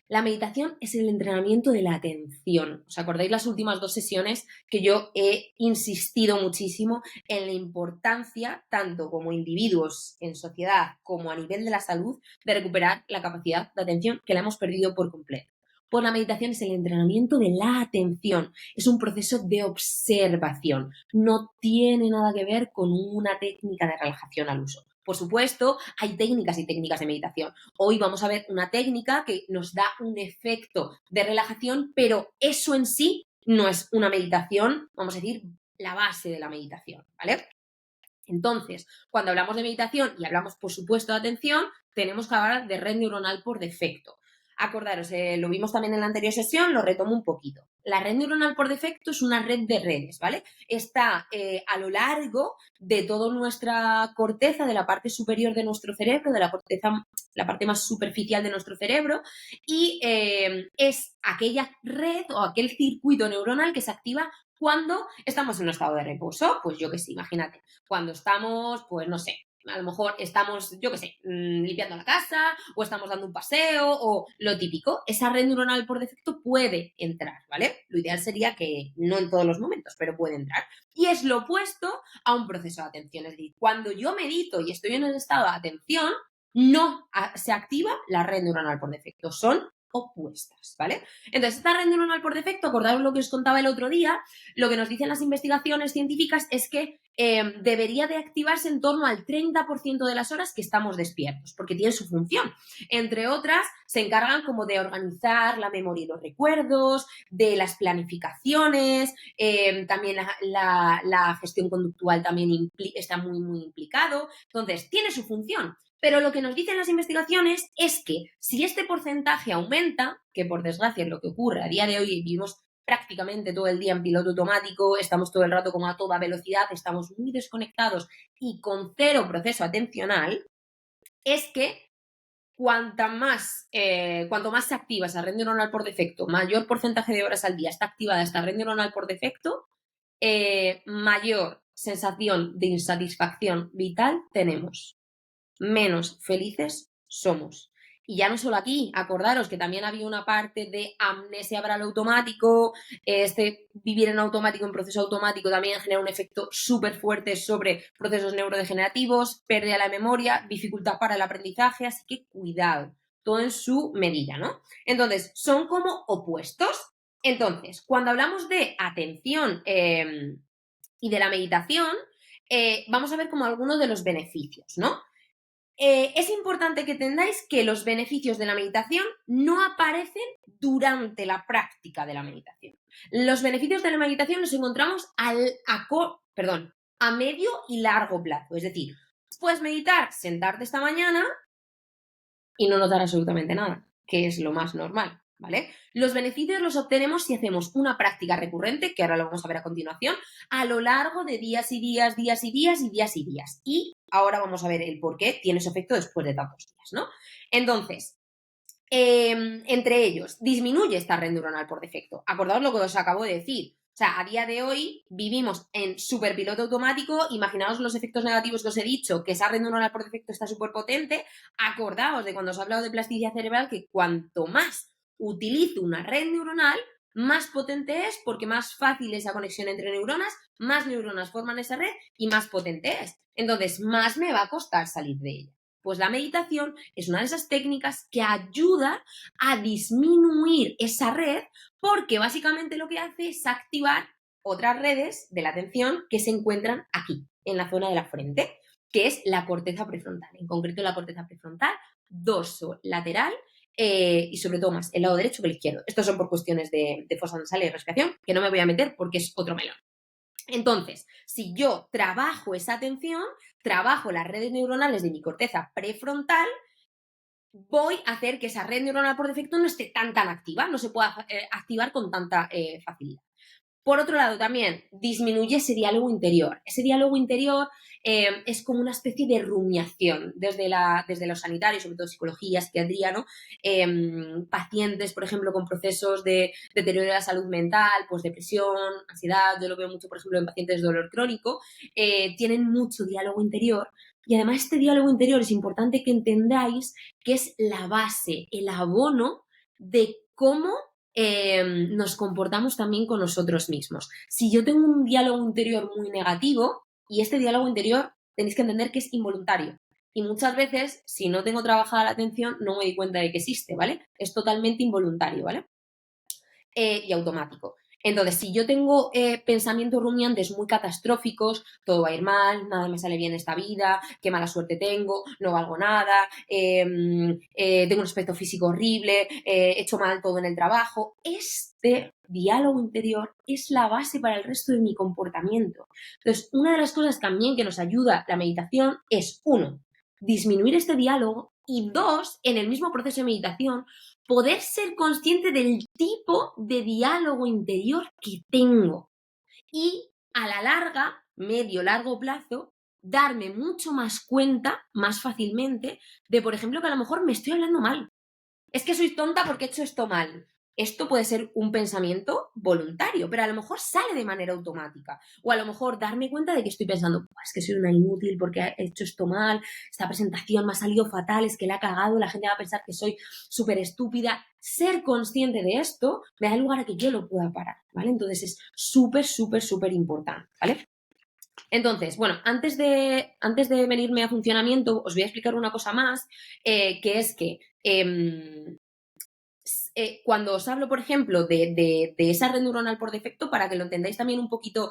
La meditación es el entrenamiento de la atención. ¿Os acordáis las últimas 2 sesiones que yo he insistido muchísimo en la importancia, tanto como individuos en sociedad como a nivel de la salud, de recuperar la capacidad de atención que la hemos perdido por completo? Pues la meditación es el entrenamiento de la atención, es un proceso de observación, no tiene nada que ver con una técnica de relajación al uso. Por supuesto, hay técnicas y técnicas de meditación. Hoy vamos a ver una técnica que nos da un efecto de relajación, pero eso en sí no es una meditación, vamos a decir, la base de la meditación, ¿vale? Entonces, cuando hablamos de meditación y hablamos, por supuesto, de atención, tenemos que hablar de red neuronal por defecto. Acordaros, lo vimos también en la anterior sesión, lo retomo un poquito. La red neuronal por defecto es una red de redes, ¿vale? Está a lo largo de toda nuestra corteza, de la parte superior de nuestro cerebro, de la corteza, la parte más superficial de nuestro cerebro, y es aquella red o aquel circuito neuronal que se activa cuando estamos en un estado de reposo. Pues yo qué sé, imagínate, cuando estamos, pues no sé, a lo mejor estamos, yo qué sé, limpiando la casa o estamos dando un paseo o lo típico, esa red neuronal por defecto puede entrar, ¿vale? Lo ideal sería que no en todos los momentos, pero puede entrar. Y es lo opuesto a un proceso de atención. Es decir, cuando yo medito y estoy en el estado de atención, no se activa la red neuronal por defecto, son opuestas, ¿vale? Entonces, esta red neuronal por defecto, acordaos lo que os contaba el otro día, lo que nos dicen las investigaciones científicas es que debería de activarse en torno al 30% de las horas que estamos despiertos, porque tiene su función. Entre otras, se encargan como de organizar la memoria y los recuerdos, de las planificaciones, también la gestión conductual también está muy, muy implicado. Entonces, tiene su función. Pero lo que nos dicen las investigaciones es que si este porcentaje aumenta, que por desgracia es lo que ocurre a día de hoy, vivimos prácticamente todo el día en piloto automático, estamos todo el rato como a toda velocidad, estamos muy desconectados y con cero proceso atencional, es que cuanto más se activa esa red neuronal por defecto, mayor porcentaje de horas al día está activada esta red neuronal por defecto, mayor sensación de insatisfacción vital tenemos, menos felices somos. Y ya no solo aquí, acordaros que también había una parte de amnesia para lo automático, vivir en automático, en proceso automático también genera un efecto súper fuerte sobre procesos neurodegenerativos, pérdida de la memoria, dificultad para el aprendizaje, así que cuidado, todo en su medida, ¿no? Entonces, son como opuestos. Entonces, cuando hablamos de atención y de la meditación, vamos a ver como algunos de los beneficios, ¿no? Es importante que entendáis que los beneficios de la meditación no aparecen durante la práctica de la meditación. Los beneficios de la meditación los encontramos a medio y largo plazo. Es decir, puedes meditar, sentarte esta mañana y no notar absolutamente nada, que es lo más normal, ¿vale? Los beneficios los obtenemos si hacemos una práctica recurrente, que ahora lo vamos a ver a continuación, a lo largo de días y días, días y días y días y días. Y ahora vamos a ver el por qué tiene ese efecto después de tantos días, ¿no? Entonces, entre ellos, disminuye esta red neuronal por defecto. Acordaos lo que os acabo de decir. O sea, a día de hoy vivimos en superpiloto automático. Imaginaos los efectos negativos que os he dicho, que esa red neuronal por defecto está súper potente. Acordaos de cuando os he hablado de plasticidad cerebral, que cuanto más utilizo una red neuronal, más potente es, porque más fácil es la conexión entre neuronas, más neuronas forman esa red y más potente es. Entonces, más me va a costar salir de ella. Pues la meditación es una de esas técnicas que ayuda a disminuir esa red, porque básicamente lo que hace es activar otras redes de la atención que se encuentran aquí, en la zona de la frente, que es la corteza prefrontal. En concreto, la corteza prefrontal, dorso lateral y sobre todo más el lado derecho que el izquierdo. Estos son por cuestiones de fosa nasal y respiración, que no me voy a meter porque es otro melón. Entonces, si yo trabajo esa atención, trabajo las redes neuronales de mi corteza prefrontal, voy a hacer que esa red neuronal por defecto no esté tan activa, no se pueda activar con tanta facilidad. Por otro lado, también disminuye ese diálogo interior. Ese diálogo interior es como una especie de rumiación desde los sanitarios, sobre todo psicología, psiquiatría, ¿no? Pacientes, por ejemplo, con procesos de deterioro de la salud mental, pues depresión, ansiedad, yo lo veo mucho, por ejemplo, en pacientes de dolor crónico, tienen mucho diálogo interior. Y además este diálogo interior es importante que entendáis que es la base, el abono de cómo nos comportamos también con nosotros mismos. Si yo tengo un diálogo interior muy negativo, y este diálogo interior tenéis que entender que es involuntario, y muchas veces, si no tengo trabajada la atención, no me doy cuenta de que existe, ¿vale? Es totalmente involuntario, ¿vale? Y automático. Entonces, si yo tengo pensamientos rumiantes muy catastróficos, todo va a ir mal, nada me sale bien esta vida, qué mala suerte tengo, no valgo nada, tengo un aspecto físico horrible, he hecho mal todo en el trabajo, este diálogo interior es la base para el resto de mi comportamiento. Entonces, una de las cosas también que nos ayuda la meditación es, uno, disminuir este diálogo y dos, en el mismo proceso de meditación, poder ser consciente del tipo de diálogo interior que tengo y a la larga, medio, largo plazo, darme mucho más cuenta, más fácilmente, de, por ejemplo, que a lo mejor me estoy hablando mal. Es que soy tonta porque he hecho esto mal. Esto puede ser un pensamiento voluntario, pero a lo mejor sale de manera automática. O a lo mejor darme cuenta de que estoy pensando, es que soy una inútil porque he hecho esto mal, esta presentación me ha salido fatal, es que la ha cagado, la gente va a pensar que soy súper estúpida. Ser consciente de esto me da lugar a que yo lo pueda parar, ¿vale? Entonces es súper, súper, súper importante, ¿vale? Entonces, bueno, antes de venirme a funcionamiento, os voy a explicar una cosa más, que es que cuando os hablo, por ejemplo, de esa red neuronal por defecto, para que lo entendáis también un poquito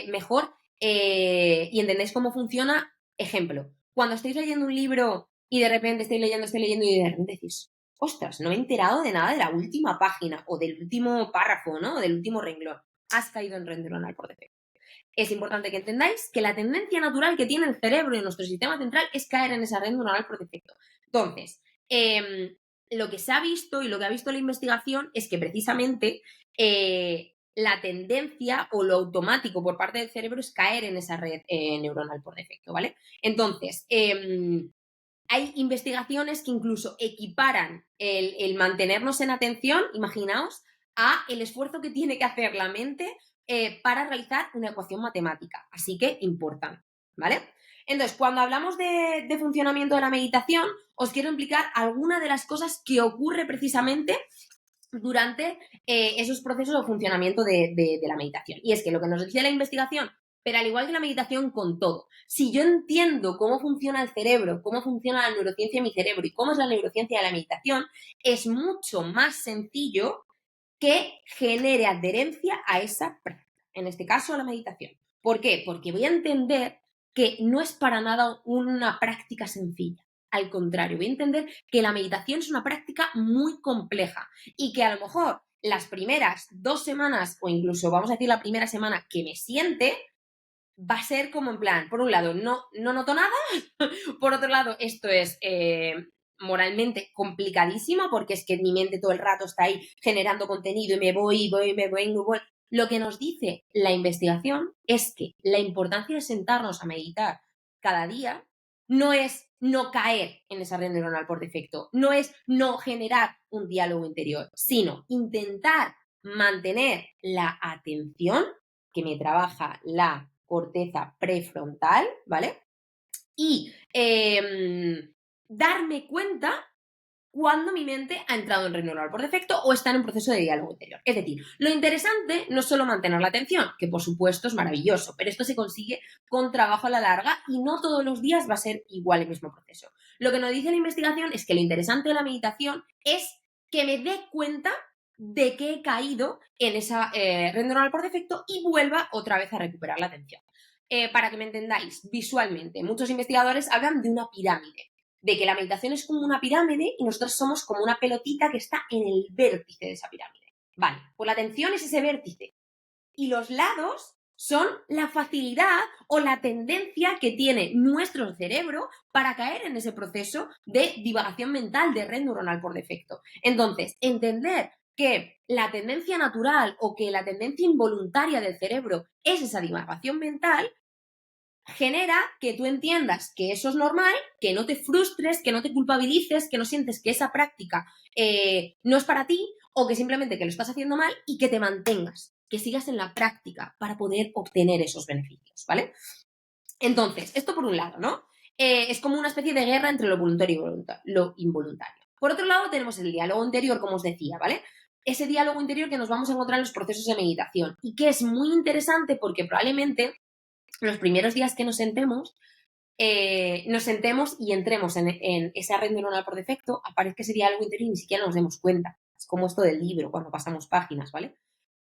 mejor y entendáis cómo funciona, ejemplo, cuando estáis leyendo un libro y de repente estáis leyendo y de repente decís, ostras, no me he enterado de nada de la última página o del último párrafo, ¿no? O del último renglón. Has caído en red neuronal por defecto. Es importante que entendáis que la tendencia natural que tiene el cerebro y nuestro sistema central es caer en esa red neuronal por defecto. Entonces, lo que se ha visto y lo que ha visto la investigación es que precisamente la tendencia o lo automático por parte del cerebro es caer en esa red neuronal por defecto, ¿vale? Entonces, hay investigaciones que incluso equiparan el mantenernos en atención, imaginaos, a el esfuerzo que tiene que hacer la mente para realizar una ecuación matemática. Así que importante, ¿vale? Entonces, cuando hablamos de funcionamiento de la meditación, os quiero explicar algunas de las cosas que ocurre precisamente durante esos procesos de funcionamiento de la meditación. Y es que lo que nos dice la investigación, pero al igual que la meditación con todo, si yo entiendo cómo funciona el cerebro, cómo funciona la neurociencia de mi cerebro y cómo es la neurociencia de la meditación, es mucho más sencillo que genere adherencia a esa práctica, en este caso a la meditación. ¿Por qué? Porque voy a entender que no es para nada una práctica sencilla. Al contrario, voy a entender que la meditación es una práctica muy compleja y que a lo mejor las primeras 2 semanas o incluso vamos a decir la primera semana que me siente va a ser como en plan, por un lado, no noto nada, por otro lado, esto es moralmente complicadísimo porque es que mi mente todo el rato está ahí generando contenido y me voy. Lo que nos dice la investigación es que la importancia de sentarnos a meditar cada día no es no caer en esa red neuronal por defecto, no es no generar un diálogo interior, sino intentar mantener la atención que me trabaja la corteza prefrontal, ¿vale? Y darme cuenta cuando mi mente ha entrado en red neuronal por defecto o está en un proceso de diálogo interior. Es decir, lo interesante no es solo mantener la atención, que por supuesto es maravilloso, pero esto se consigue con trabajo a la larga y no todos los días va a ser igual el mismo proceso. Lo que nos dice la investigación es que lo interesante de la meditación es que me dé cuenta de que he caído en esa red neuronal por defecto y vuelva otra vez a recuperar la atención. Para que me entendáis visualmente, muchos investigadores hablan de una pirámide, de que la meditación es como una pirámide y nosotros somos como una pelotita que está en el vértice de esa pirámide. Vale, pues la atención es ese vértice. Y los lados son la facilidad o la tendencia que tiene nuestro cerebro para caer en ese proceso de divagación mental, de red neuronal por defecto. Entonces, entender que la tendencia natural o que la tendencia involuntaria del cerebro es esa divagación mental, genera que tú entiendas que eso es normal, que no te frustres, que no te culpabilices, que no sientes que esa práctica no es para ti o que simplemente que lo estás haciendo mal y que te mantengas, que sigas en la práctica para poder obtener esos beneficios, ¿vale? Entonces, esto por un lado, ¿no? Es como una especie de guerra entre lo voluntario y lo involuntario. Por otro lado, tenemos el diálogo interior, como os decía, ¿vale? Ese diálogo interior que nos vamos a encontrar en los procesos de meditación y que es muy interesante porque probablemente los primeros días que nos sentemos y entremos en esa red neuronal por defecto, aparezca ese diálogo interior y ni siquiera nos demos cuenta. Es como esto del libro, cuando pasamos páginas, ¿vale?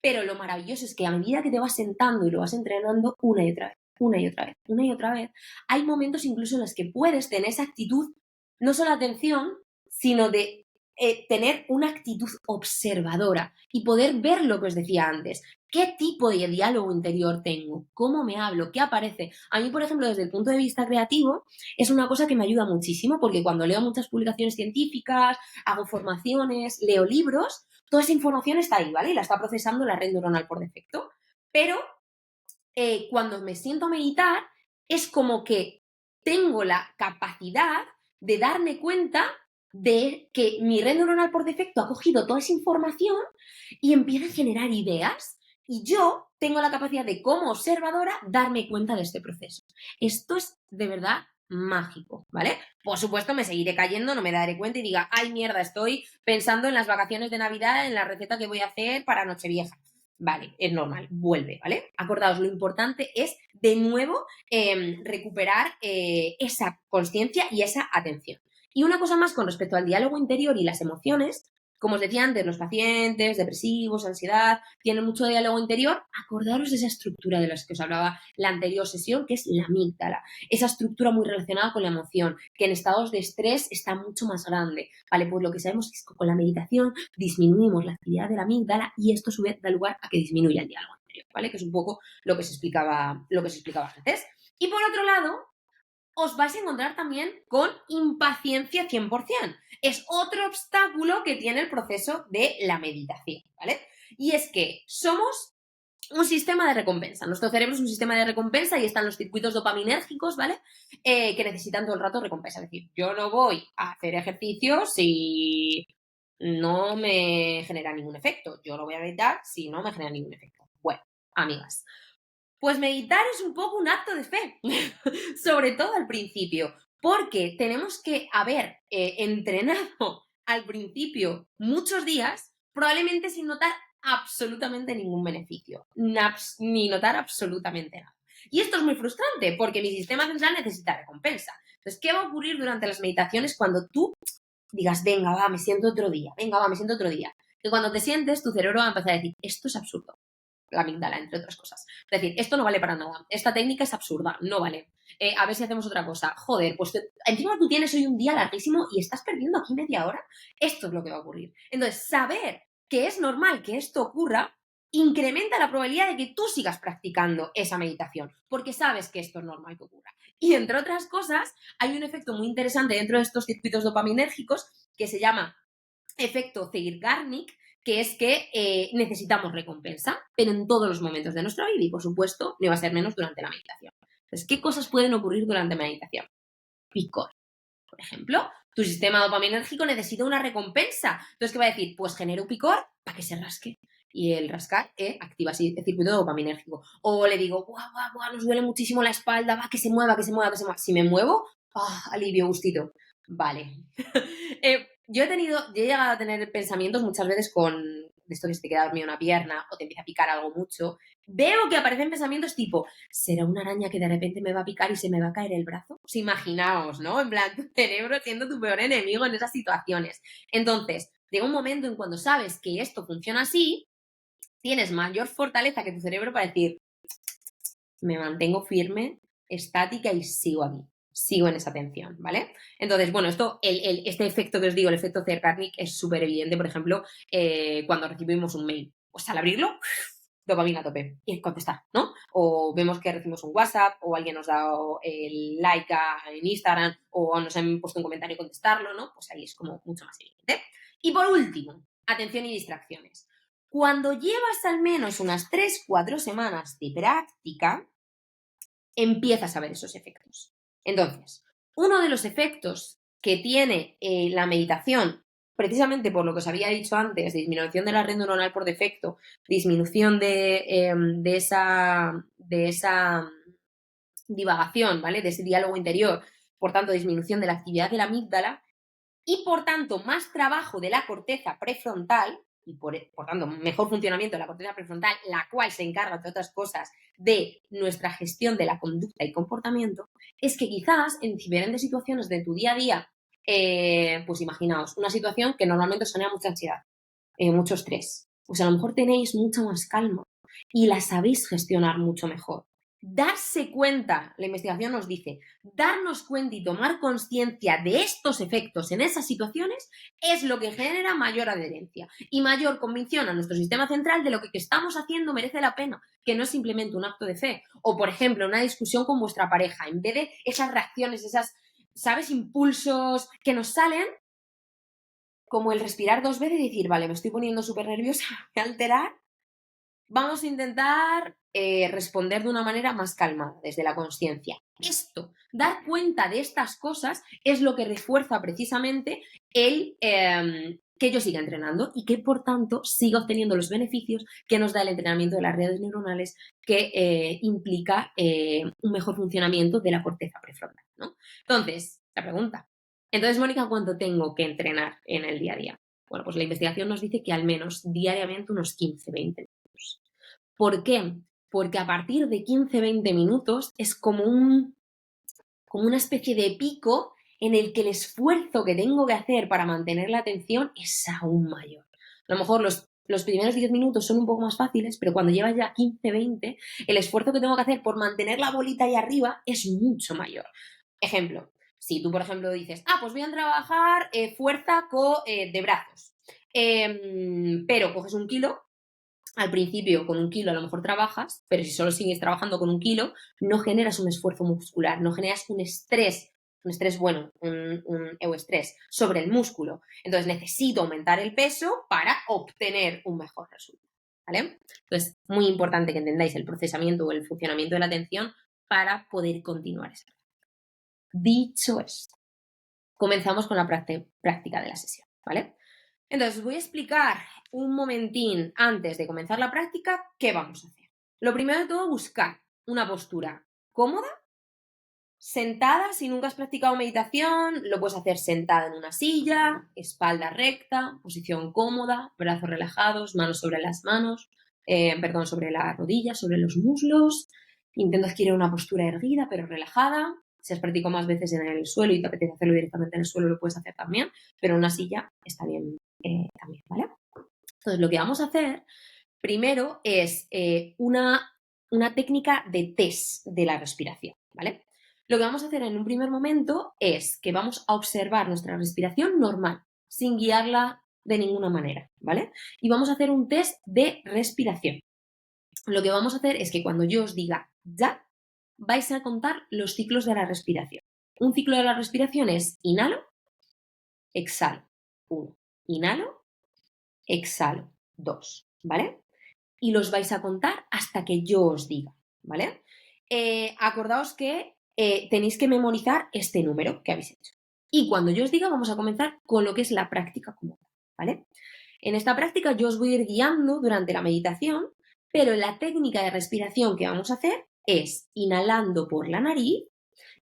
Pero lo maravilloso es que a medida que te vas sentando y lo vas entrenando una y otra vez, una y otra vez, una y otra vez, hay momentos incluso en los que puedes tener esa actitud, no solo atención, sino de tener una actitud observadora y poder ver lo que os decía antes. ¿Qué tipo de diálogo interior tengo? ¿Cómo me hablo? ¿Qué aparece? A mí, por ejemplo, desde el punto de vista creativo, es una cosa que me ayuda muchísimo porque cuando leo muchas publicaciones científicas, hago formaciones, leo libros, toda esa información está ahí, ¿vale? Y la está procesando la red neuronal por defecto. Pero cuando me siento a meditar, es como que tengo la capacidad de darme cuenta de que mi red neuronal por defecto ha cogido toda esa información y empieza a generar ideas. Y yo tengo la capacidad de, como observadora, darme cuenta de este proceso. Esto es de verdad mágico, ¿vale? Por supuesto, me seguiré cayendo, no me daré cuenta y diga, ay, mierda, estoy pensando en las vacaciones de Navidad, en la receta que voy a hacer para Nochevieja. Vale, es normal, vuelve, ¿vale? Acordaos, lo importante es, de nuevo, recuperar esa conciencia y esa atención. Y una cosa más con respecto al diálogo interior y las emociones, como os decía antes, los pacientes depresivos, ansiedad, tienen mucho diálogo interior. Acordaros de esa estructura de la que os hablaba la anterior sesión, que es la amígdala. Esa estructura muy relacionada con la emoción, que en estados de estrés está mucho más grande. Vale, pues lo que sabemos es que con la meditación disminuimos la actividad de la amígdala y esto a su vez da lugar a que disminuya el diálogo interior, ¿vale? Que es un poco lo que se explicaba antes. Y por otro lado, os vais a encontrar también con impaciencia 100%. Es otro obstáculo que tiene el proceso de la meditación, ¿vale? Y es que somos un sistema de recompensa. Nuestro cerebro es un sistema de recompensa y están los circuitos dopaminérgicos, ¿vale? Que necesitan todo el rato recompensa. Es decir, yo no voy a hacer ejercicio si no me genera ningún efecto. Yo no voy a meditar si no me genera ningún efecto. Bueno, amigas, pues meditar es un poco un acto de fe, sobre todo al principio, porque tenemos que haber entrenado al principio muchos días, probablemente sin notar absolutamente ningún beneficio, ni notar absolutamente nada. Y esto es muy frustrante porque mi sistema central necesita recompensa. Entonces, ¿qué va a ocurrir durante las meditaciones cuando tú digas, venga, va, me siento otro día, venga, va, me siento otro día? Que cuando te sientes, tu cerebro va a empezar a decir, esto es absurdo, la amígdala, entre otras cosas. Es decir, esto no vale para nada. Esta técnica es absurda, no vale. A ver si hacemos otra cosa. Joder, pues encima tú tienes hoy un día larguísimo y estás perdiendo aquí media hora. Esto es lo que va a ocurrir. Entonces, saber que es normal que esto ocurra incrementa la probabilidad de que tú sigas practicando esa meditación, porque sabes que esto es normal que ocurra. Y entre otras cosas, hay un efecto muy interesante dentro de estos circuitos dopaminérgicos que se llama efecto Zeigarnik, que es que necesitamos recompensa, pero en todos los momentos de nuestra vida y, por supuesto, no va a ser menos durante la meditación. Entonces, ¿qué cosas pueden ocurrir durante la meditación? Picor, por ejemplo. Tu sistema dopaminérgico necesita una recompensa. Entonces, ¿qué va a decir? Pues genero picor para que se rasque. Y el rascar activa así el circuito dopaminérgico. O le digo, guau, guau, guau, nos duele muchísimo la espalda, va, que se mueva, que se mueva, que se mueva. Si me muevo, alivio, gustito. Vale. Yo he llegado a tener pensamientos muchas veces con de esto que se te queda dormida una pierna o te empieza a picar algo mucho. Veo que aparecen pensamientos tipo, ¿será una araña que de repente me va a picar y se me va a caer el brazo? Pues imaginaos, ¿no? En plan, tu cerebro siendo tu peor enemigo en esas situaciones. Entonces, llega un momento en cuando sabes que esto funciona así, tienes mayor fortaleza que tu cerebro para decir, me mantengo firme, estática y sigo aquí. Sigo en esa tensión, ¿vale? Entonces, bueno, este efecto que os digo, el efecto Zeigarnik, es súper evidente, por ejemplo, cuando recibimos un mail. Pues al abrirlo, dopamina a tope y contestar, ¿no? O vemos que recibimos un WhatsApp o alguien nos ha dado el like en Instagram o nos han puesto un comentario y contestarlo, ¿no? Pues ahí es como mucho más evidente. Y por último, atención y distracciones. Cuando llevas al menos unas 3-4 semanas de práctica, empiezas a ver esos efectos. Entonces, uno de los efectos que tiene la meditación, precisamente por lo que os había dicho antes, disminución de la red neuronal por defecto, disminución de esa divagación, ¿vale? De ese diálogo interior, por tanto, disminución de la actividad de la amígdala y, por tanto, más trabajo de la corteza prefrontal y, por tanto, mejor funcionamiento de la corteza prefrontal, la cual se encarga, entre otras cosas, de nuestra gestión de la conducta y comportamiento, es que quizás en diferentes situaciones de tu día a día, pues imaginaos, una situación que normalmente os genera mucha ansiedad, mucho estrés, pues a lo mejor tenéis mucha más calma y la sabéis gestionar mucho mejor. Darse cuenta, la investigación nos dice, darnos cuenta y tomar conciencia de estos efectos en esas situaciones es lo que genera mayor adherencia y mayor convicción a nuestro sistema central de lo que estamos haciendo merece la pena, que no es simplemente un acto de fe. O, por ejemplo, una discusión con vuestra pareja, en vez de esas reacciones, esas, ¿sabes?, impulsos que nos salen, como el respirar 2 veces y decir, vale, me estoy poniendo súper nerviosa, voy a alterar. Vamos a intentar responder de una manera más calmada, desde la conciencia. Esto, dar cuenta de estas cosas, es lo que refuerza precisamente el que yo siga entrenando y que, por tanto, siga obteniendo los beneficios que nos da el entrenamiento de las redes neuronales, que implica un mejor funcionamiento de la corteza prefrontal, ¿no? Entonces, la pregunta. Entonces, Mónica, ¿cuánto tengo que entrenar en el día a día? Bueno, pues la investigación nos dice que al menos diariamente unos 15-20 minutos. ¿Por qué? Porque a partir de 15-20 minutos es como una especie de pico en el que el esfuerzo que tengo que hacer para mantener la atención es aún mayor. A lo mejor los primeros 10 minutos son un poco más fáciles, pero cuando llevas ya 15-20, el esfuerzo que tengo que hacer por mantener la bolita ahí arriba es mucho mayor. Ejemplo, si tú, por ejemplo, dices, pues voy a trabajar fuerza de brazos, pero coges 1 kilo, al principio con 1 kilo a lo mejor trabajas, pero si solo sigues trabajando con 1 kilo, no generas un esfuerzo muscular, no generas un estrés bueno, un euestrés sobre el músculo. Entonces necesito aumentar el peso para obtener un mejor resultado, ¿vale? Entonces, muy importante que entendáis el procesamiento o el funcionamiento de la atención para poder continuar esa. Dicho esto, comenzamos con la práctica de la sesión, ¿vale? Entonces, os voy a explicar un momentín antes de comenzar la práctica qué vamos a hacer. Lo primero de todo, buscar una postura cómoda, sentada. Si nunca has practicado meditación, lo puedes hacer sentada en una silla, espalda recta, posición cómoda, brazos relajados, manos sobre las manos, sobre las rodillas, sobre los muslos. Intento adquirir una postura erguida pero relajada. Si has practicado más veces en el suelo y te apetece hacerlo directamente en el suelo, lo puedes hacer también, pero en una silla está bien también, ¿vale? Entonces, lo que vamos a hacer primero es una técnica de test de la respiración, ¿vale? Lo que vamos a hacer en un primer momento es que vamos a observar nuestra respiración normal, sin guiarla de ninguna manera, ¿vale? Y vamos a hacer un test de respiración. Lo que vamos a hacer es que cuando yo os diga ya, vais a contar los ciclos de la respiración. Un ciclo de la respiración es inhalo, exhalo, 1, inhalo, exhalo, 2, ¿vale? Y los vais a contar hasta que yo os diga, ¿vale? Acordaos que tenéis que memorizar este número que habéis hecho. Y cuando yo os diga, vamos a comenzar con lo que es la práctica común, ¿vale? En esta práctica yo os voy a ir guiando durante la meditación, pero la técnica de respiración que vamos a hacer es inhalando por la nariz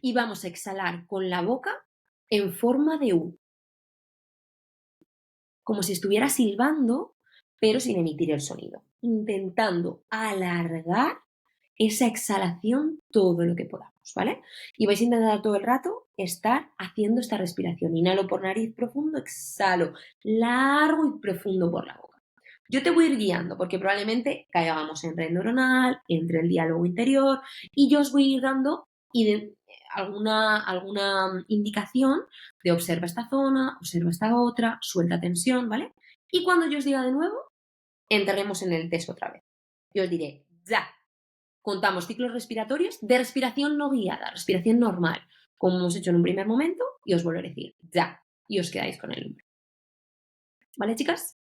y vamos a exhalar con la boca en forma de U, como si estuviera silbando, pero sin emitir el sonido, intentando alargar esa exhalación todo lo que podamos, ¿vale? Y vais a intentar todo el rato estar haciendo esta respiración. Inhalo por nariz profundo, exhalo largo y profundo por la boca. Yo te voy a ir guiando porque probablemente caigamos en red neuronal, entre el diálogo interior, y yo os voy a ir dando alguna indicación de observa esta zona, observa esta otra, suelta tensión, ¿vale? Y cuando yo os diga de nuevo, entraremos en el test otra vez. Yo os diré, ya. Contamos ciclos respiratorios de respiración no guiada, respiración normal, como hemos hecho en un primer momento, y os volveré a decir, ya. Y os quedáis con el número. ¿Vale, chicas?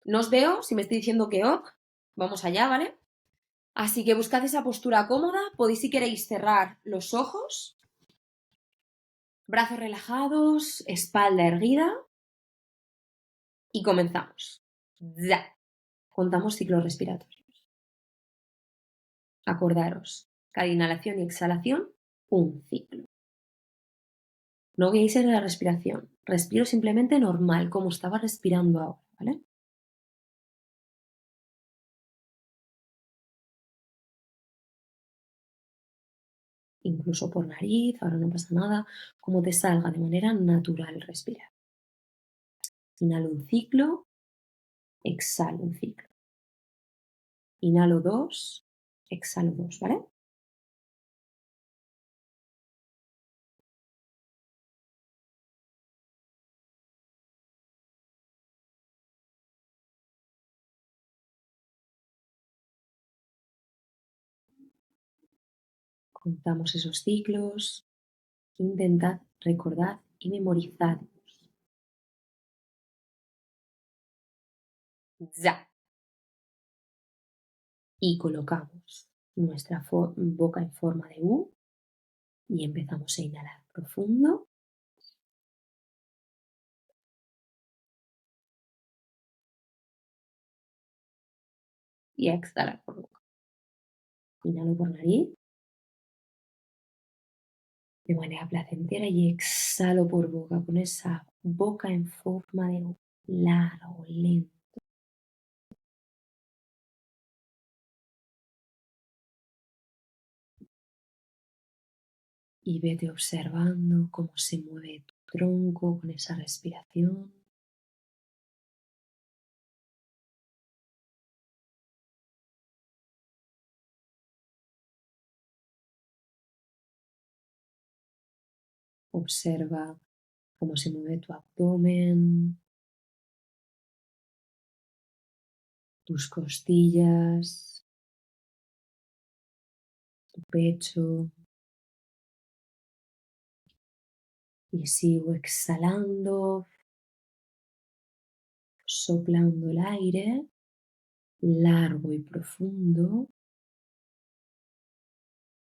No os veo, si me estoy diciendo que ok, vamos allá, ¿vale? Así que buscad esa postura cómoda, podéis si queréis cerrar los ojos, brazos relajados, espalda erguida y comenzamos. Ya. Contamos ciclos respiratorios. Acordaros, cada inhalación y exhalación, un ciclo. No guiéis en la respiración, respiro simplemente normal, como estaba respirando ahora, ¿vale? Incluso por nariz, ahora no pasa nada, como te salga de manera natural respirar. Inhalo un ciclo, exhalo un ciclo. Inhalo 2, exhalo 2, ¿vale? Contamos esos ciclos, intentad recordar y memorizar. Ya. Y colocamos nuestra boca en forma de U y empezamos a inhalar profundo y a exhalar por boca. Inhalo por nariz de manera placentera y exhalo por boca con esa boca en forma de U, largo, lento. Y vete observando cómo se mueve tu tronco con esa respiración. Observa cómo se mueve tu abdomen, tus costillas, tu pecho. Y sigo exhalando, soplando el aire largo y profundo.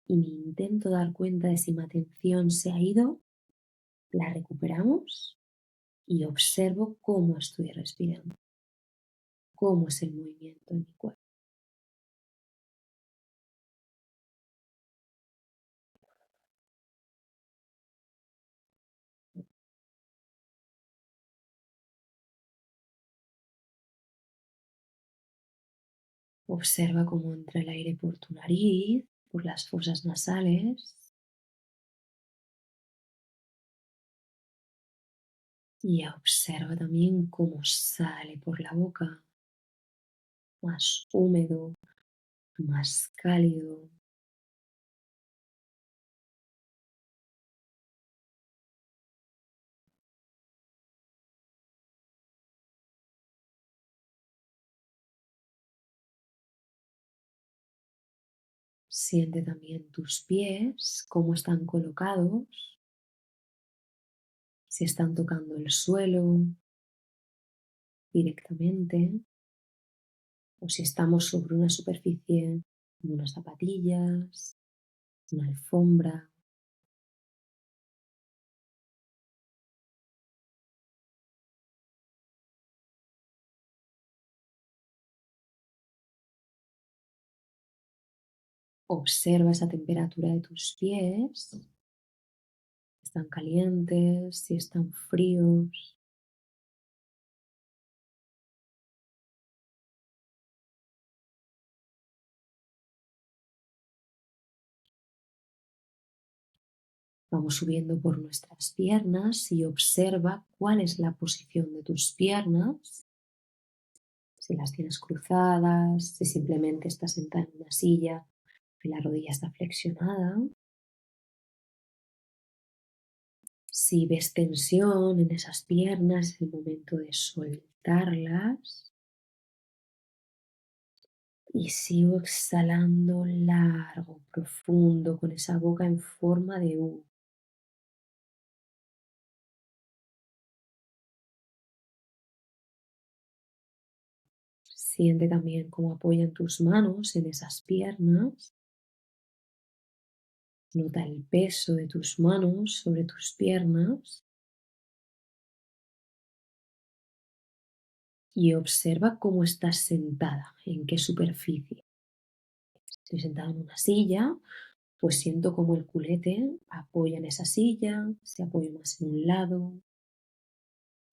Y me intento dar cuenta de si mi atención se ha ido, la recuperamos y observo cómo estoy respirando, cómo es el movimiento en mi cuerpo. Observa cómo entra el aire por tu nariz, por las fosas nasales y observa también cómo sale por la boca, más húmedo, más cálido. Siente también tus pies, cómo están colocados, si están tocando el suelo directamente o si estamos sobre una superficie como unas zapatillas, una alfombra. Observa esa temperatura de tus pies, si están calientes, si están fríos. Vamos subiendo por nuestras piernas y observa cuál es la posición de tus piernas. Si las tienes cruzadas, si simplemente estás sentada en una silla y la rodilla está flexionada. Si ves tensión en esas piernas, es el momento de soltarlas. Y sigo exhalando largo, profundo, con esa boca en forma de U. Siente también cómo apoyan tus manos en esas piernas. Nota el peso de tus manos sobre tus piernas y observa cómo estás sentada, en qué superficie. Si estoy sentada en una silla, pues siento como el culete apoya en esa silla, se apoya más en un lado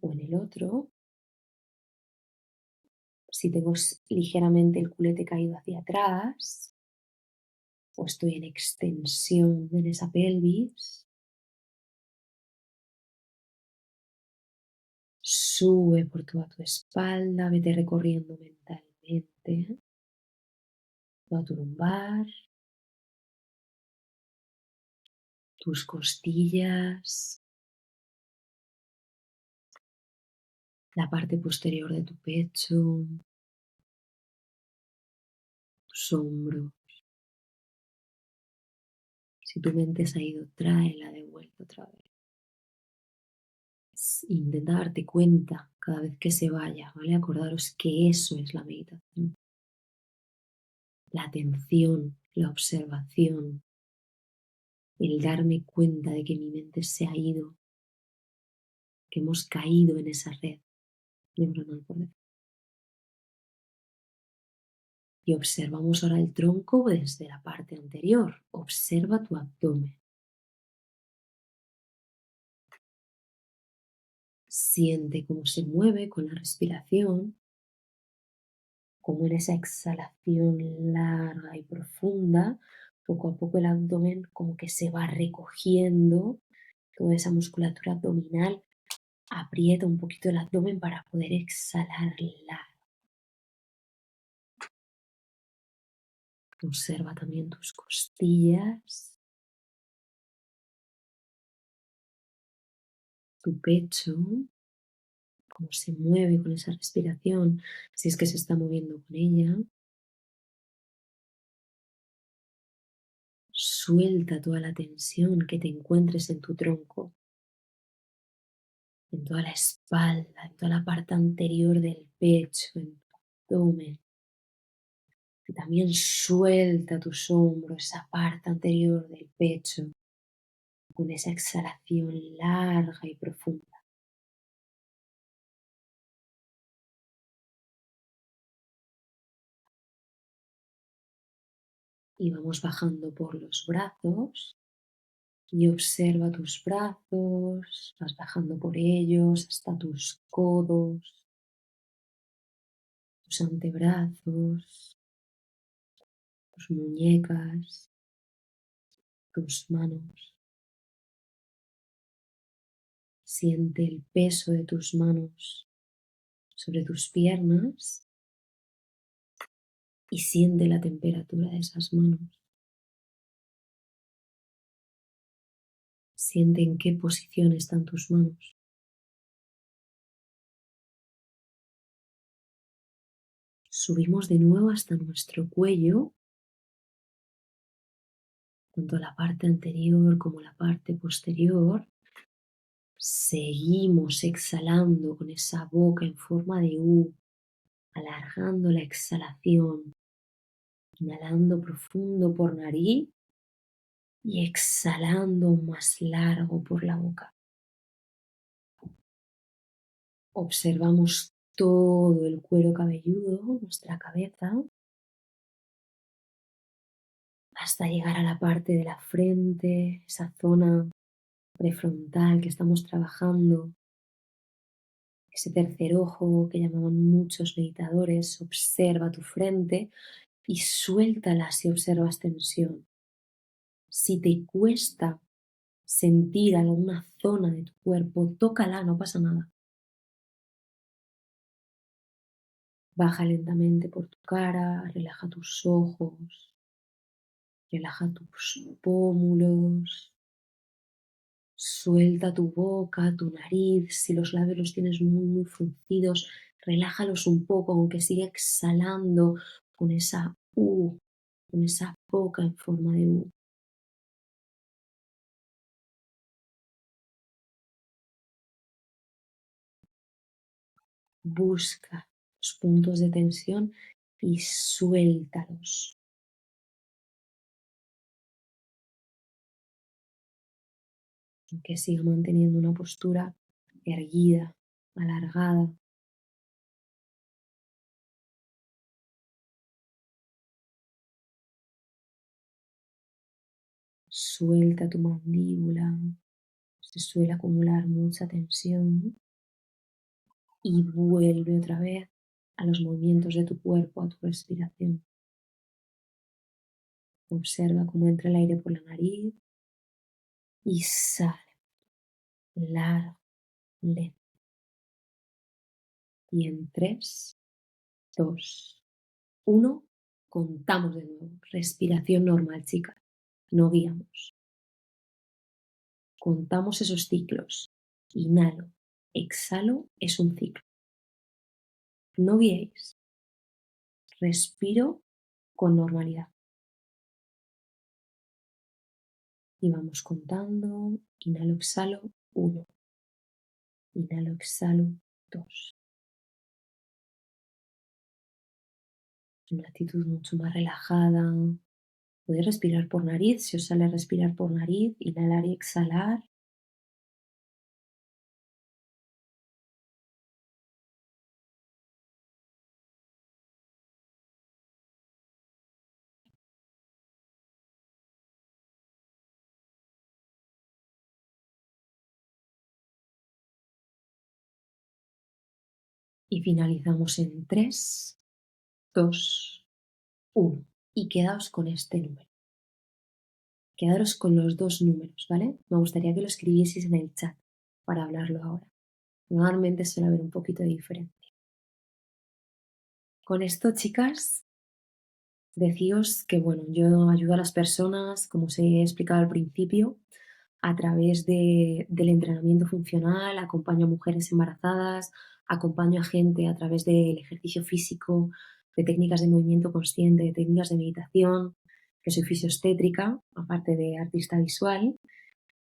o en el otro. Si tengo ligeramente el culete caído hacia atrás o estoy en extensión en esa pelvis, Sube por toda tu espalda, vete recorriendo mentalmente toda tu lumbar, tus costillas, la parte posterior de tu pecho, tus hombros. Si tu mente se ha ido, tráela de vuelta otra vez. Intenta darte cuenta cada vez que se vaya, ¿vale? Acordaros que eso es la meditación. La atención, la observación, el darme cuenta de que mi mente se ha ido, que hemos caído en esa red neuronal por defecto. Y observamos ahora el tronco desde la parte anterior. Observa tu abdomen. Siente cómo se mueve con la respiración, cómo en esa exhalación larga y profunda, poco a poco el abdomen como que se va recogiendo, toda esa musculatura abdominal aprieta un poquito el abdomen para poder exhalar largo. Observa también tus costillas, tu pecho, cómo se mueve con esa respiración, si es que se está moviendo con ella. Suelta toda la tensión que te encuentres en tu tronco, en toda la espalda, en toda la parte anterior del pecho, en tu abdomen. Y también suelta tus hombros, esa parte anterior del pecho, con esa exhalación larga y profunda. Y vamos bajando por los brazos y observa tus brazos, vas bajando por ellos hasta tus codos, tus antebrazos, tus muñecas, tus manos. Siente el peso de tus manos sobre tus piernas y siente la temperatura de esas manos. Siente en qué posición están tus manos. Subimos de nuevo hasta nuestro cuello, tanto la parte anterior como la parte posterior. Seguimos exhalando con esa boca en forma de U, alargando la exhalación, inhalando profundo por nariz y exhalando más largo por la boca. Observamos todo el cuero cabelludo, nuestra cabeza, hasta llegar a la parte de la frente, esa zona prefrontal que estamos trabajando, ese tercer ojo que llamaban muchos meditadores. Observa tu frente y suéltala si observas tensión. Si te cuesta sentir alguna zona de tu cuerpo, tócala, no pasa nada. Baja lentamente por tu cara, relaja tus ojos, relaja tus pómulos, suelta tu boca, tu nariz. Si los labios los tienes muy fruncidos, relájalos un poco, aunque siga exhalando con esa U, con esa boca en forma de U. Busca los puntos de tensión y suéltalos. Aunque siga manteniendo una postura erguida, alargada. Suelta tu mandíbula, se suele acumular mucha tensión y vuelve otra vez a los movimientos de tu cuerpo, a tu respiración. Observa cómo entra el aire por la nariz y sale largo, lento. Y en 3, 2, 1, contamos de nuevo. Respiración normal, chicas. No guiamos. Contamos esos ciclos. Inhalo, exhalo, es un ciclo. No guiéis. Respiro con normalidad. Y vamos contando. Inhalo, exhalo, 1. Inhalo, exhalo, 2. Una actitud mucho más relajada. Podéis respirar por nariz. Si os sale respirar por nariz, inhalar y exhalar. Y finalizamos en 3, 2, 1. Y quedaos con este número. Quedaros con los 2 números, ¿vale? Me gustaría que lo escribieseis en el chat para hablarlo ahora. Normalmente suele haber un poquito de diferencia. Con esto, chicas, deciros que, bueno, yo ayudo a las personas, como os he explicado al principio, a través del entrenamiento funcional, acompaño a mujeres embarazadas, acompaño a gente a través del ejercicio físico, de técnicas de movimiento consciente, de técnicas de meditación, que soy fisioestétrica, aparte de artista visual.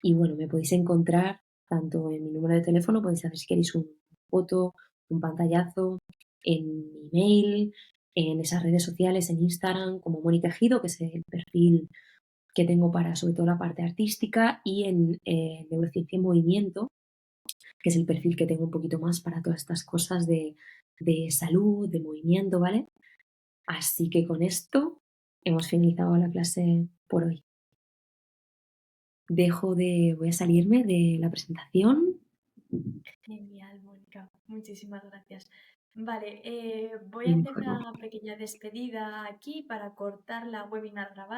Y bueno, me podéis encontrar tanto en mi número de teléfono, podéis hacer si queréis una foto, un pantallazo, en mi mail, en esas redes sociales, en Instagram, como Mónica Ejido, que es el perfil que tengo para sobre todo la parte artística, y en Neurociencia en Movimiento, que es el perfil que tengo un poquito más para todas estas cosas de salud, de movimiento, ¿vale? Así que con esto hemos finalizado la clase por hoy. Voy a salirme de la presentación. Genial, Mónica. Muchísimas gracias. Vale, voy a Y hacer una pequeña despedida aquí para cortar la webinar grabada.